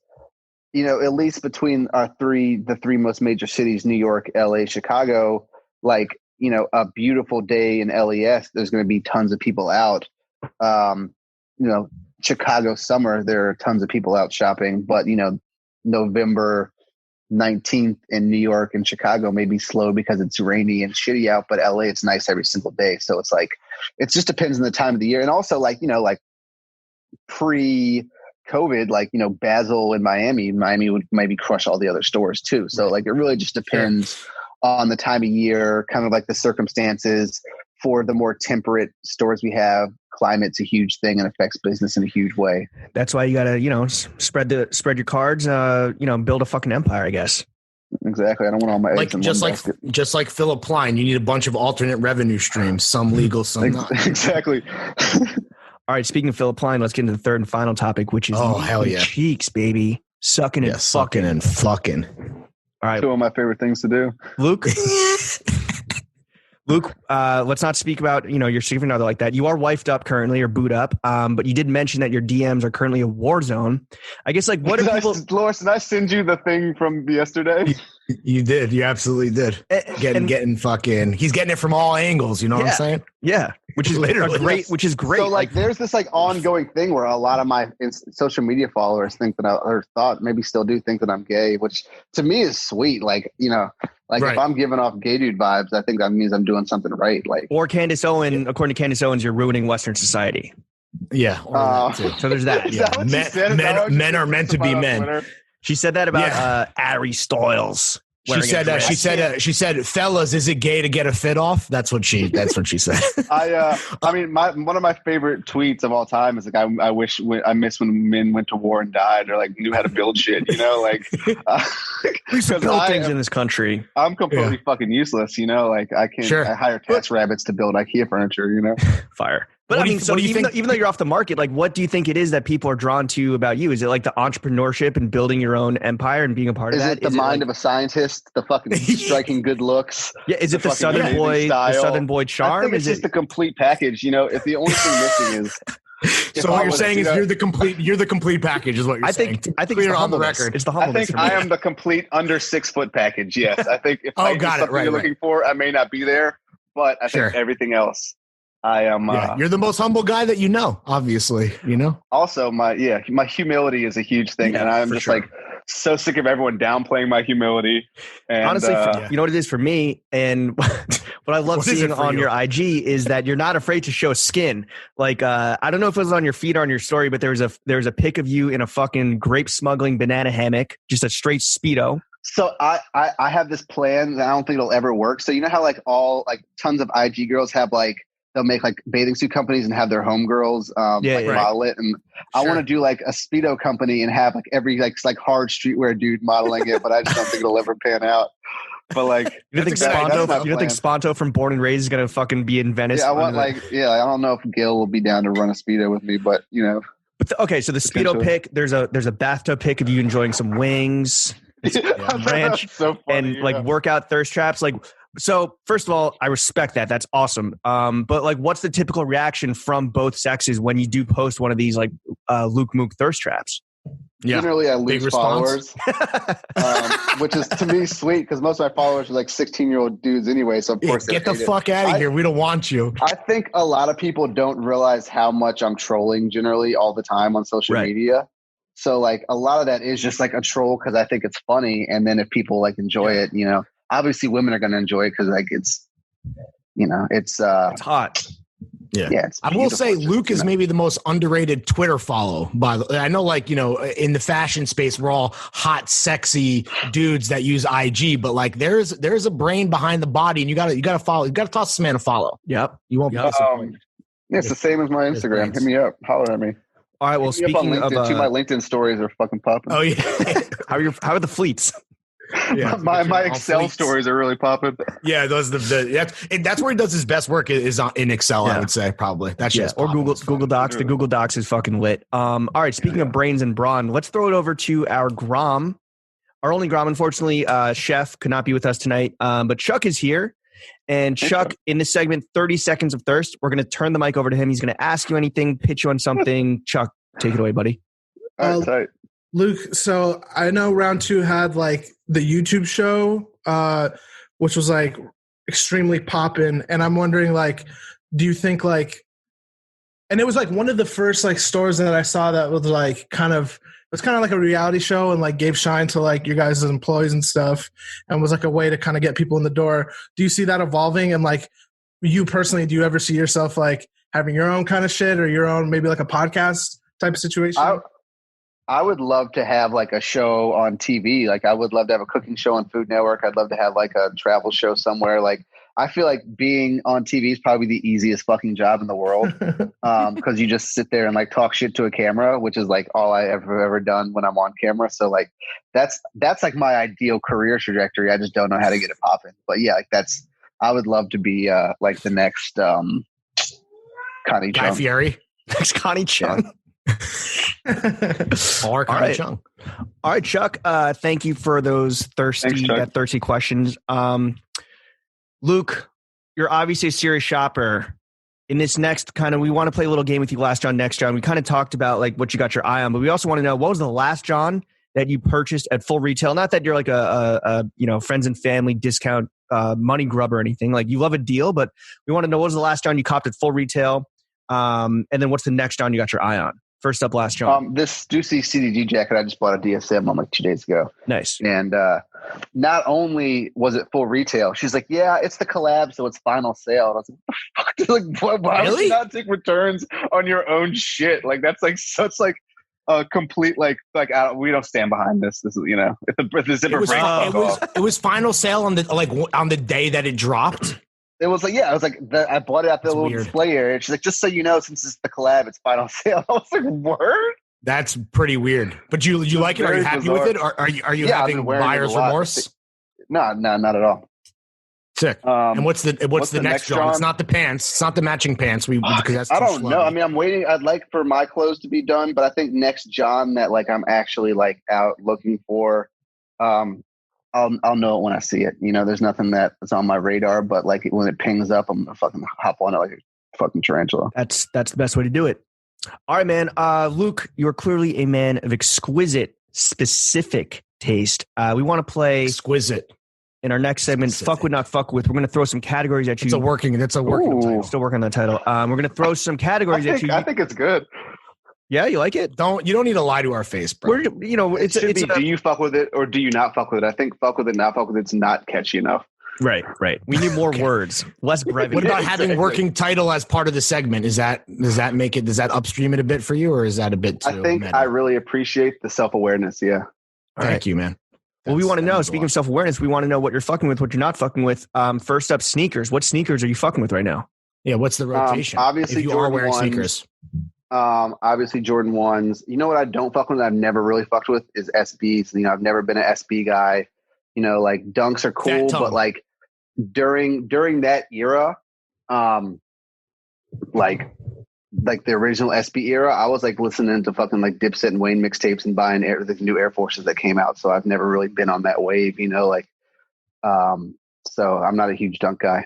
at least between the three most major cities, New York, LA, Chicago, like, a beautiful day in LES, there's going to be tons of people out. Chicago summer, there are tons of people out shopping, but, November 19th in New York and Chicago may be slow because it's rainy and shitty out, but LA, it's nice every single day. So it's like, it just depends on the time of the year. And also like pre-COVID, like, Basel and Miami would maybe crush all the other stores too. So like, it really just depends on the time of year, kind of like the circumstances. For the more temperate stores we have, climate's a huge thing and affects business in a huge way. That's why you gotta, spread your cards, build a fucking empire, I guess. Exactly. I don't want all my eggs in one basket. Just like Philip Plein, you need a bunch of alternate revenue streams, some legal, some not. Exactly. All right. Speaking of Philip Plein, let's get into the third and final topic, which is hell yeah, cheeks, baby, sucking and sucking and fucking. All right. Two of my favorite things to do. Luke, let's not speak about, your significant other like that. You are wifed up currently or boot up, but you did mention that your DMs are currently a war zone. I guess, like, what are people... Loris, did I send you the thing from yesterday? You did. You absolutely did. Getting fucking... He's getting it from all angles, you know what I'm saying? Yeah. Which is literally which is great. So, like, there's this, like, ongoing thing where a lot of my social media followers think that maybe still do think that I'm gay, which to me is sweet. Like, if I'm giving off gay dude vibes, I think that means I'm doing something right. Like, or Candace Owen, according to Candace Owens, you're ruining Western society. Yeah. So there's that. Men are meant to be men. She said that about Ari Styles. She said, fellas, is it gay to get a fit off? That's what she said. One of my favorite tweets of all time is like, I miss when men went to war and died, or like knew how to build shit, like we build things in this country. I'm completely fucking useless, like I can't, I hire cats rabbits to build IKEA furniture, Fire. But even though you're off the market, like, what do you think it is that people are drawn to about you? Is it like the entrepreneurship and building your own empire and being a part of that? Is it the mind of a scientist, the fucking striking good looks? Yeah. Is it the Southern boy charm? I think it's just the complete package. If the only thing missing is. So what you're saying is you're the complete package is what you're saying. I think it's on the record. It's the humbleness. I think I am the complete under 6 foot package. Yes. I think if you're looking for, I may not be there, but I think everything else. I am. You're the most humble guy that you know, obviously. Also, my humility is a huge thing, and I'm just like so sick of everyone downplaying my humility. And, honestly, you know what it is for me, and what I love seeing on your IG is that you're not afraid to show skin. Like, I don't know if it was on your feed or on your story, but there was a pic of you in a fucking grape smuggling banana hammock, just a straight Speedo. So I have this plan that I don't think it'll ever work. So how like tons of IG girls have like. They'll make like bathing suit companies and have their homegirls model it. And I want to do like a Speedo company and have like every like hard streetwear dude modeling it, but I just don't think it'll ever pan out. But like, you don't think Sponto from Born and Raised is going to fucking be in Venice? Yeah, I don't know if Gil will be down to run a Speedo with me, but But okay, so the Speedo pic, there's a bathtub pic of you enjoying some wings, ranch, so funny, and like workout thirst traps. Like, so first of all, I respect that. That's awesome. But like, what's the typical reaction from both sexes when you do post one of these like Luke Mook thirst traps? Yeah. Generally, I lose followers, which is to me sweet because most of my followers are like 16-year-old dudes anyway. So of course, get the fuck out of here. We don't want you. I think a lot of people don't realize how much I'm trolling generally all the time on social media. So like a lot of that is just like a troll because I think it's funny, and then if people like enjoy it, you know, obviously women are going to enjoy it because like it's, you know, it's hot. Yeah, I will say Luke is maybe the most underrated Twitter follow. I know, like, you know, in the fashion space, we're all hot, sexy dudes that use IG, but like there's a brain behind the body, and you gotta follow. You gotta toss this man a follow. Yep, you won't be disappointed. It's the same as my Instagram. Hit me up, holler at me. All right. Well, speaking of my LinkedIn stories are fucking popping. Oh yeah, how are the fleets? Yeah, my Excel stories are really popping. Yeah, those that's where he does his best work is in Excel. Yeah. I would say probably that's just or Google Docs. The Google Docs is fucking lit. All right, speaking of brains and brawn, let's throw it over to our Grom, our only Grom. Unfortunately, Chef could not be with us tonight, but Chuck is here. And Chuck, in this segment, 30 Seconds of Thirst, we're going to turn the mic over to him. He's going to ask you anything, pitch you on something. Chuck, take it away, buddy. All right, Luke, so I know round 2 had like the YouTube show, which was like extremely poppin'. And I'm wondering, like, do you think like, and it was like one of the first like stores that I saw that was like it was kind of like a reality show and like gave shine to like your guys' employees and stuff, and was like a way to kind of get people in the door. Do you see that evolving? And like you personally, do you ever see yourself like having your own kind of shit or your own, maybe like a podcast type of situation? I would love to have like a show on TV. Like I would love to have a cooking show on Food Network. I'd love to have like a travel show somewhere. Like I feel like being on TV is probably the easiest fucking job in the world. Cause you just sit there and like talk shit to a camera, which is like all I ever done when I'm on camera. So like, that's like my ideal career trajectory. I just don't know how to get it popping, but yeah, like I would love to be like the next Connie Guy Fieri. Next Connie Chung. Yeah. Or Connie Chung. All right, Chuck. Thank you for those thirsty questions. Luke, you're obviously a serious shopper. In this next we want to play a little game with you. Last John, next John. We kind of talked about like what you got your eye on, but we also want to know what was the last John that you purchased at full retail. Not that you're like a friends and family discount money grub or anything. Like you love a deal, but we want to know what was the last John you copped at full retail, and then what's the next John you got your eye on. First up, last John. This Stussy CDG jacket I just bought at DSM on like 2 days ago. Nice. And not only was it full retail, she's like, yeah, it's the collab, so it's final sale. And I was like, what the fuck? Like, why would you not take returns on your own shit? Like that's like such like a complete we don't stand behind this. This is, you know, if the zipper breaks, it was final sale on the day that it dropped. It was like, yeah, I was like, I bought it at the little display area. She's like, just so you know, since it's the collab, it's final sale. I was like, word? That's pretty weird. But you like it? Are you happy with it? Or are you having buyer's remorse? No, not at all. Sick. And what's the next John? It's not the pants. It's not the matching pants. Because that's I don't know. I mean, I'm waiting. I'd like for my clothes to be done, but I think next John that like I'm actually like out looking for. I'll know it when I see it. You know, there's nothing that's on my radar, but like when it pings up, I'm gonna fucking hop on it like a fucking tarantula. That's the best way to do it. All right, man. Luke, you're clearly a man of exquisite, specific taste. We want to play exquisite in our next segment. Specific. Fuck with, not fuck with. We're going to throw some categories at you. That's a working title. Still working on the title. We're going to throw some categories at you. I think it's good. Yeah, you like it? You don't need to lie to our face, bro. Do you fuck with it or do you not fuck with it? I think fuck with it, not fuck with it's not catchy enough. Right. We need more words, less brevity. What about having working title as part of the segment? Does that upstream it a bit for you, or is that a bit too? I think I really appreciate the self-awareness. Yeah. Thank you, man. Well, we want to know, speaking of self-awareness, we want to know what you're fucking with, what you're not fucking with. First up, sneakers. What sneakers are you fucking with right now? Yeah, what's the rotation? Obviously, if you Jordan are wearing 1s, sneakers. Obviously Jordan 1s. You know what I don't fuck with, I've never really fucked with, is SBs. You know, I've never been an SB guy. You know, like dunks are cool, but like during that era, like like the original SB era, I was like listening to fucking like Dipset and Wayne mixtapes and buying the new Air Forces that came out. So I've never really been on that wave, like, so I'm not a huge Dunk guy.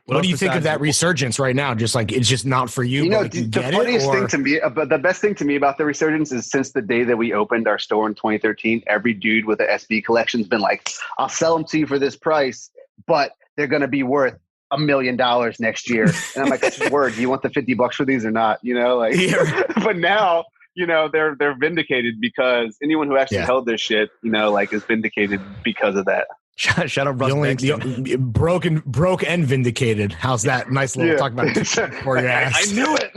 What do you think of that resurgence right now? Just like, it's just not for you. But like, the funniest thing to me, but the best thing to me about the resurgence is since the day that we opened our store in 2013, every dude with an SB collection has been like, I'll sell them to you for this price, but they're going to be worth $1 million next year. And I'm like, word, do you want the $50 for these or not? But now, they're vindicated because anyone who actually held this shit, like is vindicated because of that. Shout out Russ broke and vindicated. How's that? Nice little talk about for your ass. I knew it.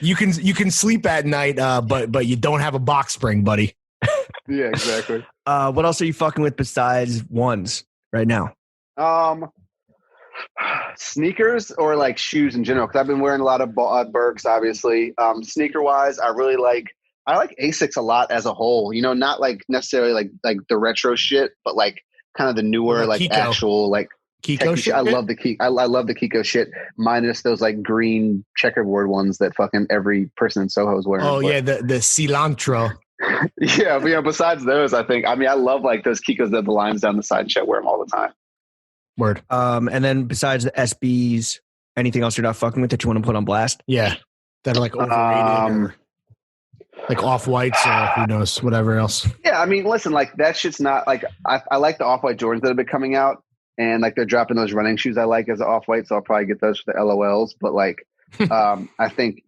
You can sleep at night, but you don't have a box spring, buddy. Yeah, exactly. What else are you fucking with besides ones right now? Sneakers or like shoes in general, because I've been wearing a lot of Bergs, obviously. Sneaker wise, I like Asics a lot as a whole. Not like necessarily like the retro shit, but like kind of the newer, like Kiko. Actual like Kiko shit. I love the Kiko. I love the Kiko shit, minus those like green checkerboard ones that fucking every person in Soho is wearing. Oh yeah, the cilantro. Yeah, besides those, I love like those Kikos that have the lines down the side and shit. I wear them all the time. Word. And then besides the SBs, anything else you're not fucking with that you want to put on blast? Yeah, that are like overrated or like off-whites or who knows, whatever else. Yeah, listen, like that shit's not like I like the off-white Jordans that have been coming out, and like they're dropping those running shoes I like as off-white, so I'll probably get those for the LOLs. But like, I think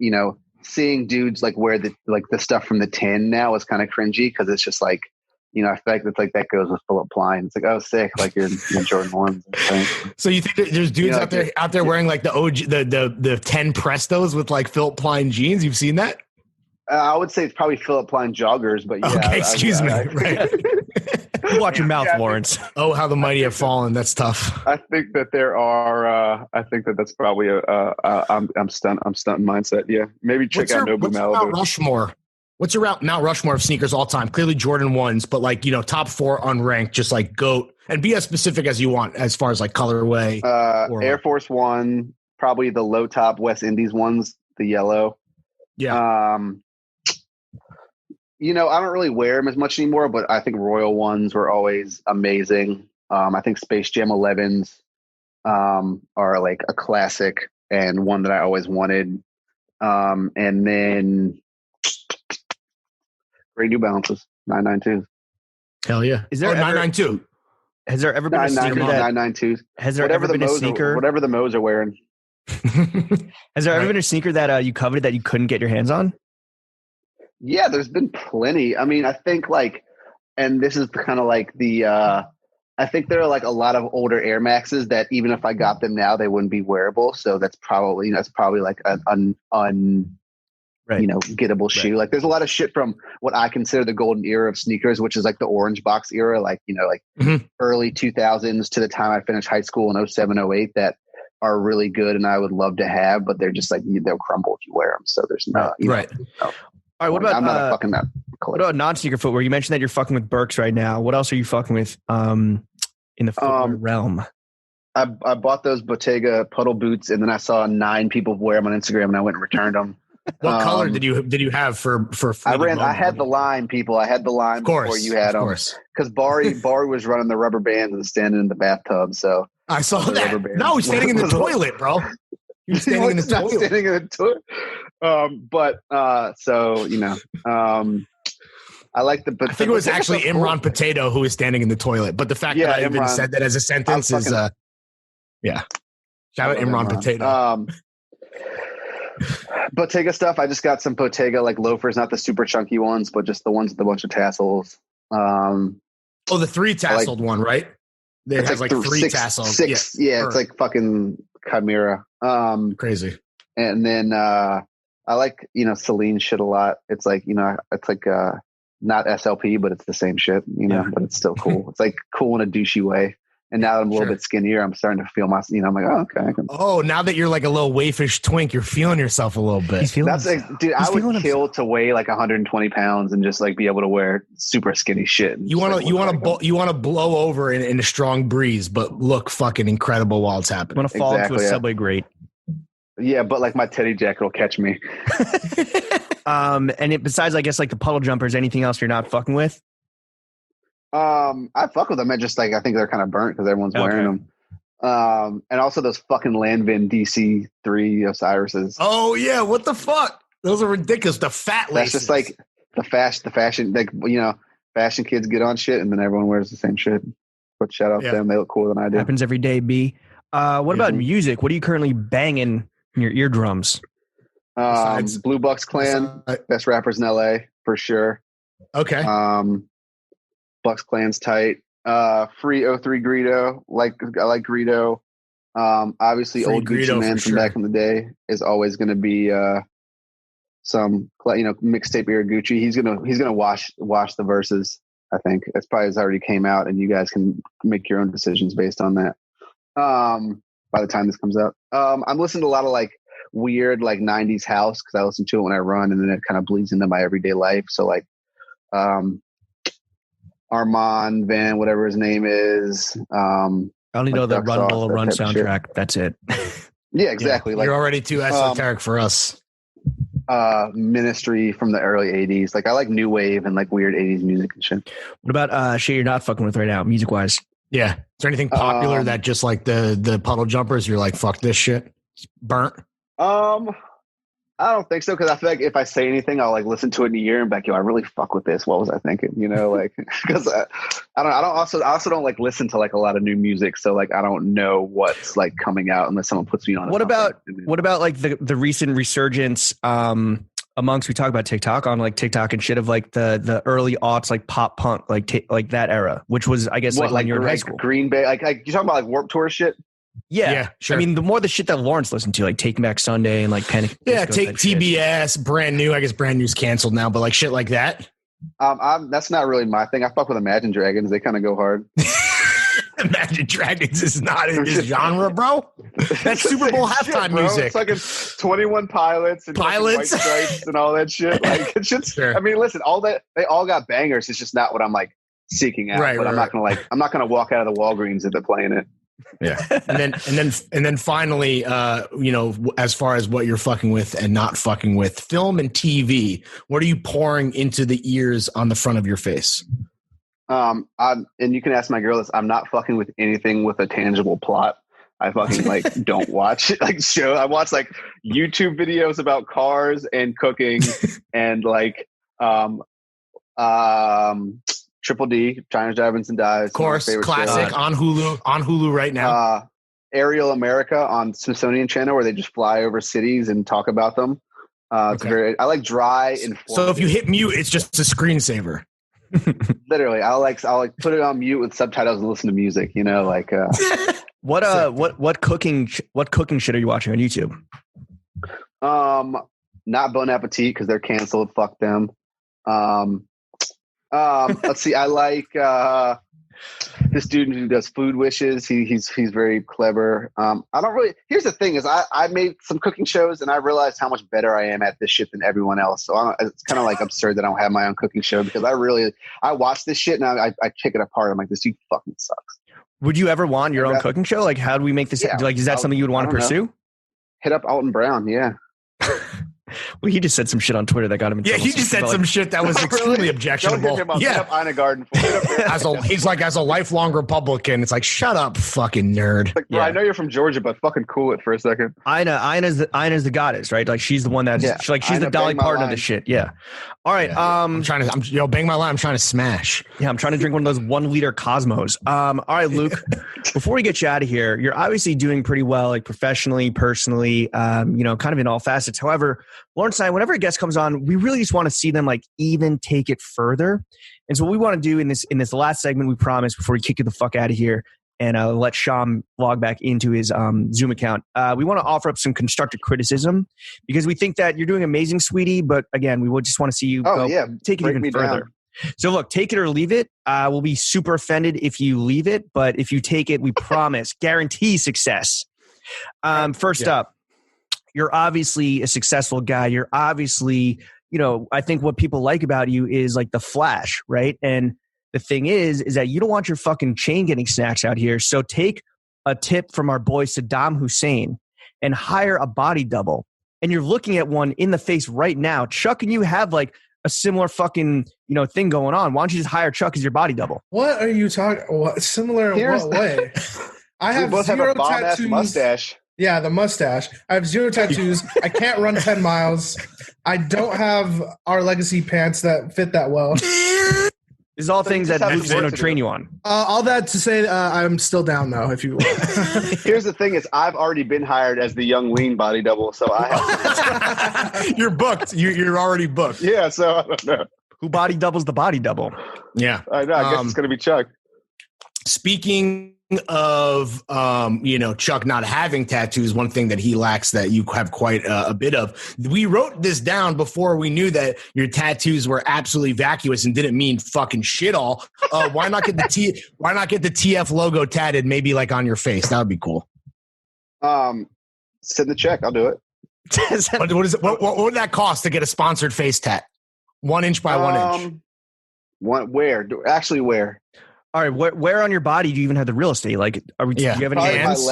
seeing dudes like wear the stuff from the 10 now is kind of cringy because it's just like. I feel like it's like that goes with Philip Plein. It's like, oh, sick, like you're Jordan 1s. So you think there's dudes out there wearing like the OG, the 10 Prestos with like Philip Plein jeans? You've seen that? I would say it's probably Philip Plein joggers, but yeah. Okay, excuse me. Right. Watch your mouth, Lawrence. Oh, how the mighty have fallen. That's tough. I think that there are. I think that's probably I'm stunned mindset. Yeah, maybe check out Nobu Malibu. Mount Rushmore? What's your Mount Rushmore of sneakers all time? Clearly Jordan 1s, but like, top 4 unranked, just like GOAT, and be as specific as you want as far as like colorway. Air Force One, probably the low top West Indies ones, the yellow. Yeah. I don't really wear them as much anymore, but I think Royal ones were always amazing. I think Space Jam 11s are like a classic and one that I always wanted. And then great New Balances, 992s. Hell yeah. Is there 992? Has there ever been a sneaker that 992s? Has there ever been a sneaker? Whatever the Moes are wearing. Has there ever been a sneaker that you coveted that you couldn't get your hands on? Yeah, there's been plenty. I think like, and this is kind of like I think there are like a lot of older Air Maxes that even if I got them now, they wouldn't be wearable. So that's probably like an gettable shoe. Right. Like there's a lot of shit from what I consider the golden era of sneakers, which is like the orange box era, like, early 2000s to the time I finished high school in 07, 08 that are really good. And I would love to have, but they're just like, they'll crumble if you wear them. So there's no, right. All right. What about, I'm not fucking that. What about non-sneaker footwear? You mentioned that you're fucking with Birks right now. What else are you fucking with, in the footwear realm? I bought those Bottega puddle boots and then I saw 9 people wear them on Instagram and I went and returned them. What color did you have for I had the line, people. I had the line before you had them. Because Bari was running the rubber bands and standing in the bathtub. So I saw that. No, he's standing in the toilet, bro. He was standing in the toilet. Standing in the toilet. I like the. I think it was actually Imran Potato who was standing in the toilet. But the fact that I even said that as a sentence is, yeah. Shout out Imran Potato. Bottega stuff. I just got some Bottega like loafers, not the super chunky ones, but just the ones with a bunch of tassels. The 3 tasseled one, right? It has like 3 tassels. 6. Yeah, it's like fucking Chimera. Crazy. And then I like Celine shit a lot. It's like it's like not SLP, but it's the same shit. But it's still cool. It's like cool in a douchey way. And now that I'm a little bit skinnier, I'm starting to feel my, I'm like, oh, okay. Now that you're like a little waifish twink, you're feeling yourself a little bit. Dude, I would kill to weigh like 120 pounds and just like be able to wear super skinny shit. You want to blow over in a strong breeze, but look fucking incredible while it's happening. You want to fall into a subway grate. Yeah, but like my teddy jacket will catch me. Besides, I guess like the puddle jumpers, anything else you're not fucking with? I fuck with them. I just like I think they're kind of burnt because everyone's wearing them. And also those fucking Landvin DC3 Osiris's. Oh yeah, what the fuck? Those are ridiculous. The fat laces. That's just like the fashion. Like fashion kids get on shit, and then everyone wears the same shit. But shout out to them; they look cooler than I do. Happens every day. B. What about music? What are you currently banging in your eardrums? Blue Bucks Clan, best rappers in LA for sure. Okay. Bucks Clan's tight. Free 03 Greedo. I like Greedo. Obviously Free old Gucci Man from back in the day is always going to be some mixtape era Gucci. He's gonna wash the verses. I think that's probably has already came out, and you guys can make your own decisions based on that. By the time this comes out, I'm listening to a lot of like weird like 90s house because I listen to it when I run, and then it kind of bleeds into my everyday life. So like Armand Van, whatever his name is. I only know the Run Lola Run soundtrack. That's it. Yeah, exactly. Yeah, you're already too esoteric for us. Ministry from the early 80s. Like I like new wave and like weird 80s music and shit. What about shit you're not fucking with right now, music wise? Yeah. Is there anything popular that just like the puddle jumpers, you're like, fuck this shit? It's burnt? I don't think so, because I feel like if I say anything, I'll like listen to it in a year and be like, yo, I really fuck with this. What was I thinking? Like because I also don't like listen to like a lot of new music, so like I don't know what's like coming out unless someone puts me on. What about like the recent resurgence amongst, we talk about TikTok on like TikTok and shit of like the early aughts like pop punk like that era, which was I guess like when you're in high school. Green Bay, like you talking about like Warped Tour shit. Yeah, sure. I mean, the more the shit that Lawrence listened to, like Taking Back Sunday and like Panic. Yeah, take TBS, shit. Brand New. I guess Brand New's canceled now, but like shit like that. That's not really my thing. I fuck with Imagine Dragons. They kind of go hard. Imagine Dragons is not in this genre, bro. That's Super Bowl halftime music. It's like 21 Pilots and White Stripes and all that shit. Like it's just. Sure. I mean, listen, all that they all got bangers. It's just not what I'm like seeking out. Right, but I'm not gonna walk out of the Walgreens if they're playing it. Yeah, and then finally, as far as what you're fucking with and not fucking with, film and TV. What are you pouring into the ears on the front of your face? And you can ask my girl this. I'm not fucking with anything with a tangible plot. I fucking like don't watch like show. I watch like YouTube videos about cars and cooking and like Triple D, China's Drive-Ins and Dies. Of course, classic show. On Hulu right now. Aerial America on Smithsonian Channel, where they just fly over cities and talk about them. It's I like dry and. So if you hit mute, it's just a screensaver. Literally, I'll put it on mute with subtitles and listen to music. What cooking shit are you watching on YouTube? Not Bon Appetit because they're canceled. Fuck them. Let's see. I like this dude who does Food Wishes. He's very clever. I don't really. Here's the thing: is I made some cooking shows and I realized how much better I am at this shit than everyone else. So it's kind of like absurd that I don't have my own cooking show because I watch this shit and I pick it apart. I'm like, this dude fucking sucks. Would you ever want your own cooking show? Like, how do we make this? Yeah, like, is that something you would want to pursue? Know. Hit up Alton Brown. Yeah. Well, he just said some shit on Twitter that got him in trouble. Yeah, he just said some shit that was extremely objectionable. Don't hit him up Ina Garden. He's like, as a lifelong Republican, it's like, shut up, fucking nerd. Like, bro, I know you're from Georgia, but fucking cool it for a second. Ina's the goddess, right? Like, she's the one that's she's the Dolly Parton of the shit. Yeah. All right. Yeah. Bang my line. I'm trying to smash. Yeah, I'm trying to drink one of those 1 liter Cosmos. All right, Luke. Before we get you out of here, you're obviously doing pretty well, like professionally, personally, kind of in all facets. However, Lawrence and I, whenever a guest comes on, we really just want to see them like even take it further. And so what we want to do in this last segment, we promise before we kick you the fuck out of here and let Sham log back into his Zoom account, we want to offer up some constructive criticism because we think that you're doing amazing, sweetie. But again, we would just want to see you take it even further. Down. So look, take it or leave it. We'll be super offended if you leave it, but if you take it, we promise, guarantee success. First up, you're obviously a successful guy. You're obviously, I think what people like about you is like the flash, right? And the thing is that you don't want your fucking chain getting snatched out here. So take a tip from our boy Saddam Hussein and hire a body double. And you're looking at one in the face right now. Chuck and you have like a similar fucking, thing going on. Why don't you just hire Chuck as your body double? What are you talking? Similar in what way? I have both zero have a bomb-ass tattoos. mustache. Yeah, the mustache. I have 0 tattoos. I can't run 10 miles. I don't have Our Legacy pants that fit that well. This is all things that Luke's going to train you on. All that to say, I'm still down though. If you Here's the thing: is I've already been hired as the young lean body double, so I have. You're booked. You're already booked. Yeah, so I don't know who body doubles the body double. Yeah, I know. I guess it's going to be Chuck. Speaking of Chuck not having tattoos, one thing that he lacks that you have quite a bit of. We wrote this down before we knew that your tattoos were absolutely vacuous and didn't mean fucking shit all. Why not get the TF logo tatted maybe like on your face? That would be cool. Send the check. I'll do it. What is it? What would that cost to get a sponsored face tat? 1 inch by 1 inch. Where? Actually, where? All right, where on your body do you even have the real estate? Like, do you have any hands?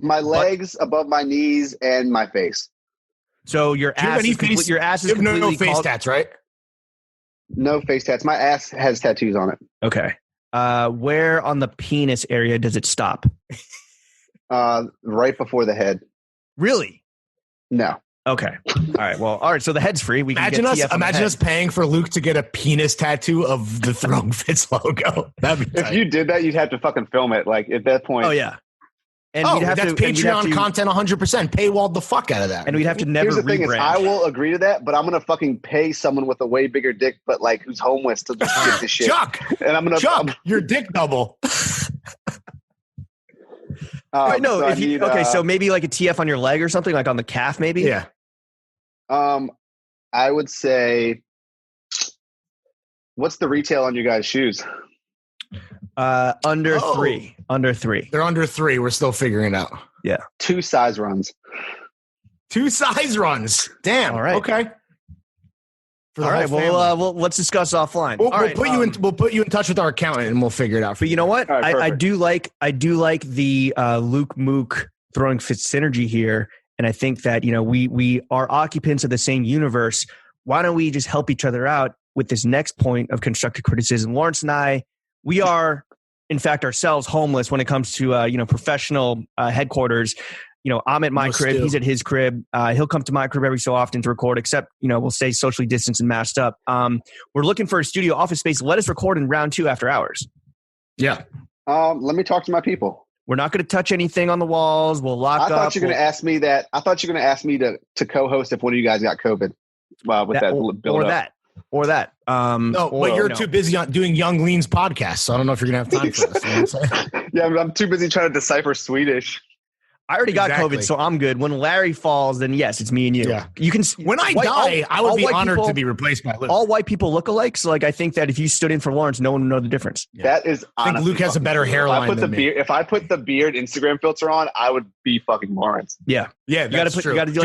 My legs above my knees and my face. So your ass is completely no face tats, right? No face tats. My ass has tattoos on it. Okay. Where on the penis area does it stop? Right before the head. Really? No. Okay. All right. So the head's free. We imagine us paying for Luke to get a penis tattoo of the Throwing Fits logo. That'd be tight. If you did that, you'd have to fucking film it. Like at that point. Oh yeah. And that's Patreon content 100%. Paywalled the fuck out of that. And we'd have to never Here's the thing rebrand. is, I will agree to that, but I'm gonna fucking pay someone with a way bigger dick, but like who's homeless to just get this shit. Chuck, and I'm gonna your dick double. So maybe like a TF on your leg or something, like on the calf, maybe. Yeah. I would say, what's the retail on you guys' shoes? Under 3. Under 3. They're under 3. We're still figuring it out. Yeah. 2 size runs. 2 size runs. Damn. All right. Okay. All right. Well, let's discuss offline. We'll put you in touch with our accountant and we'll figure it out. But you know what? Right, I do like the Luke Mook Throwing Fits synergy here. And I think that, we are occupants of the same universe. Why don't we just help each other out with this next point of constructive criticism? Lawrence and I, we are, in fact, ourselves homeless when it comes to, professional headquarters. I'm at my crib. He's at his crib. He'll come to my crib every so often to record, except, we'll stay socially distanced and masked up. We're looking for a studio office space. Let us record in round 2 after hours. Yeah. Let me talk to my people. We're not going to touch anything on the walls. We'll lock up. I thought you were going to ask me that. I thought you were going to ask me to co-host if one of you guys got COVID. With that build up. Or that. But you're too busy on doing Young Lean's podcast, so I don't know if you're going to have time for this. You know what I'm saying? Yeah, I'm too busy trying to decipher Swedish. I already got COVID, so I'm good. When Larry falls, then yes, it's me and you. Yeah. You can. When I die, I would be honored to be replaced by Luke. All white people look alike, so I think that if you stood in for Lawrence, no one would know the difference. Yeah. That is. I think Luke has a better hairline than me. If I put the beard Instagram filter on, I would be fucking Lawrence. Yeah, yeah. You got to do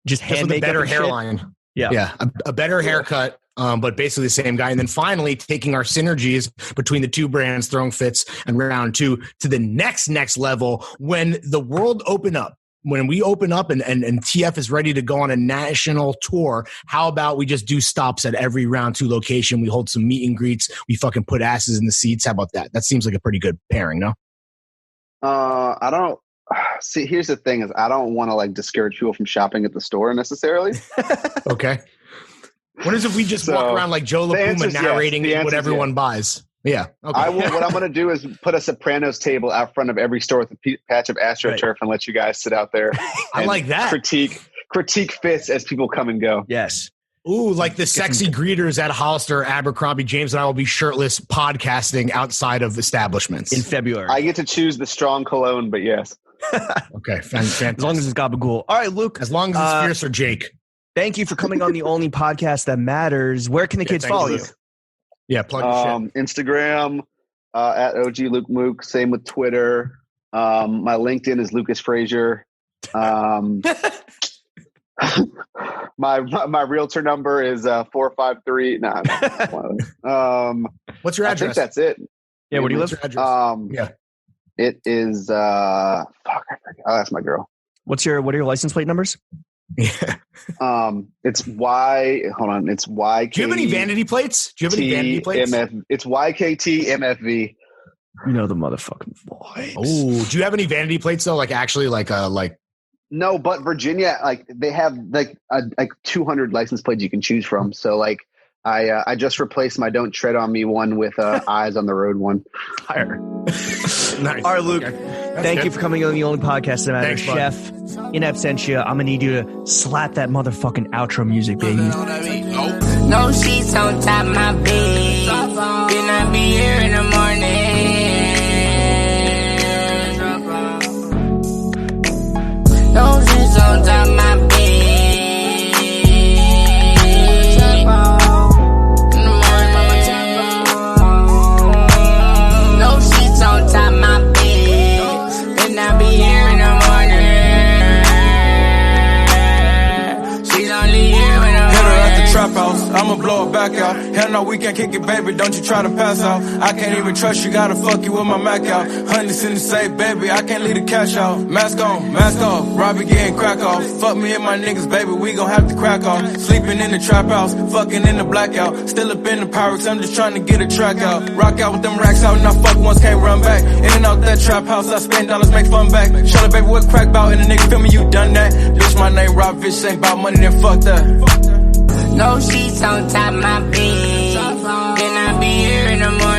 just hand with a better hairline. Shit. Yeah, a better haircut. But basically the same guy. And then finally taking our synergies between the 2 brands, Throwing Fits and Round 2, to the next level when the world open up. When we open up and TF is ready to go on a national tour, how about we just do stops at every Round 2 location? We hold some meet and greets. We fucking put asses in the seats. How about that? That seems like a pretty good pairing, no? I don't. See, here's the thing is I don't want to discourage people from shopping at the store necessarily. Okay. What is if we just walk around like Joe LaPuma narrating what everyone buys? Yeah. Okay. What I'm going to do is put a Sopranos table out front of every store with a patch of AstroTurf and let you guys sit out there. I like that. Critique fits as people come and go. Yes. Ooh, like the sexy greeters at Hollister, Abercrombie. James and I will be shirtless podcasting outside of establishments in February. I get to choose the strong cologne, but yes. Okay. Fantastic. As long as it's gabagool. All right, Luke. As long as it's fierce or Jake. Thank you for coming on the only podcast that matters. Where can the kids follow you? Yeah, plug your shit. Instagram at OG Luke Mook. Same with Twitter. My LinkedIn is Lucas Frazier. My realtor number is 453. What's your address? I think that's it. Yeah, where do you live? Yeah, it is. Fuck, I forget. I'll ask my girl. What are your license plate numbers? Yeah. It's Y. Hold on. It's YK. Do you have any vanity plates? It's YKT MFV. You know the motherfucking vibes. Oh, do you have any vanity plates though? Like actually, like. No, but Virginia, like they have like 200 license plates you can choose from. So like, I just replaced my "Don't Tread on Me" one with "Eyes on the Road" one. Fire. Nice. All right, Luke. Okay. Thank you for coming on the only podcast that matters. Thanks, Chef, in absentia, I'm gonna need you to slap that motherfucking outro music, baby. No sheets on top my bed. Then I be here in the morning. No sheets on top my bed. In the morning, mama, no sheets on top my bed. Then I be here in the morning. She's only here when I'm trap house, I'ma blow it back out. Hell no, we can't kick it, baby, don't you try to pass out. I can't even trust you, gotta fuck you with my Mac out. Hundreds in the safe, baby, I can't leave the cash out. Mask on, mask off, Robbie getting crack off. Fuck me and my niggas, baby, we gon' have to crack off. Sleeping in the trap house, fucking in the blackout. Still up in the Pyrex, I'm just trying to get a track out. Rock out with them racks out, and I fuck once, can't run back. In and out that trap house, I spend dollars, make fun back. Shut up, baby, what crack bout? And the nigga feel me, you done that. Bitch, my name Rob, bitch, ain't bout money, then fuck that. no sheets on top my bed. Then I be here in the morning.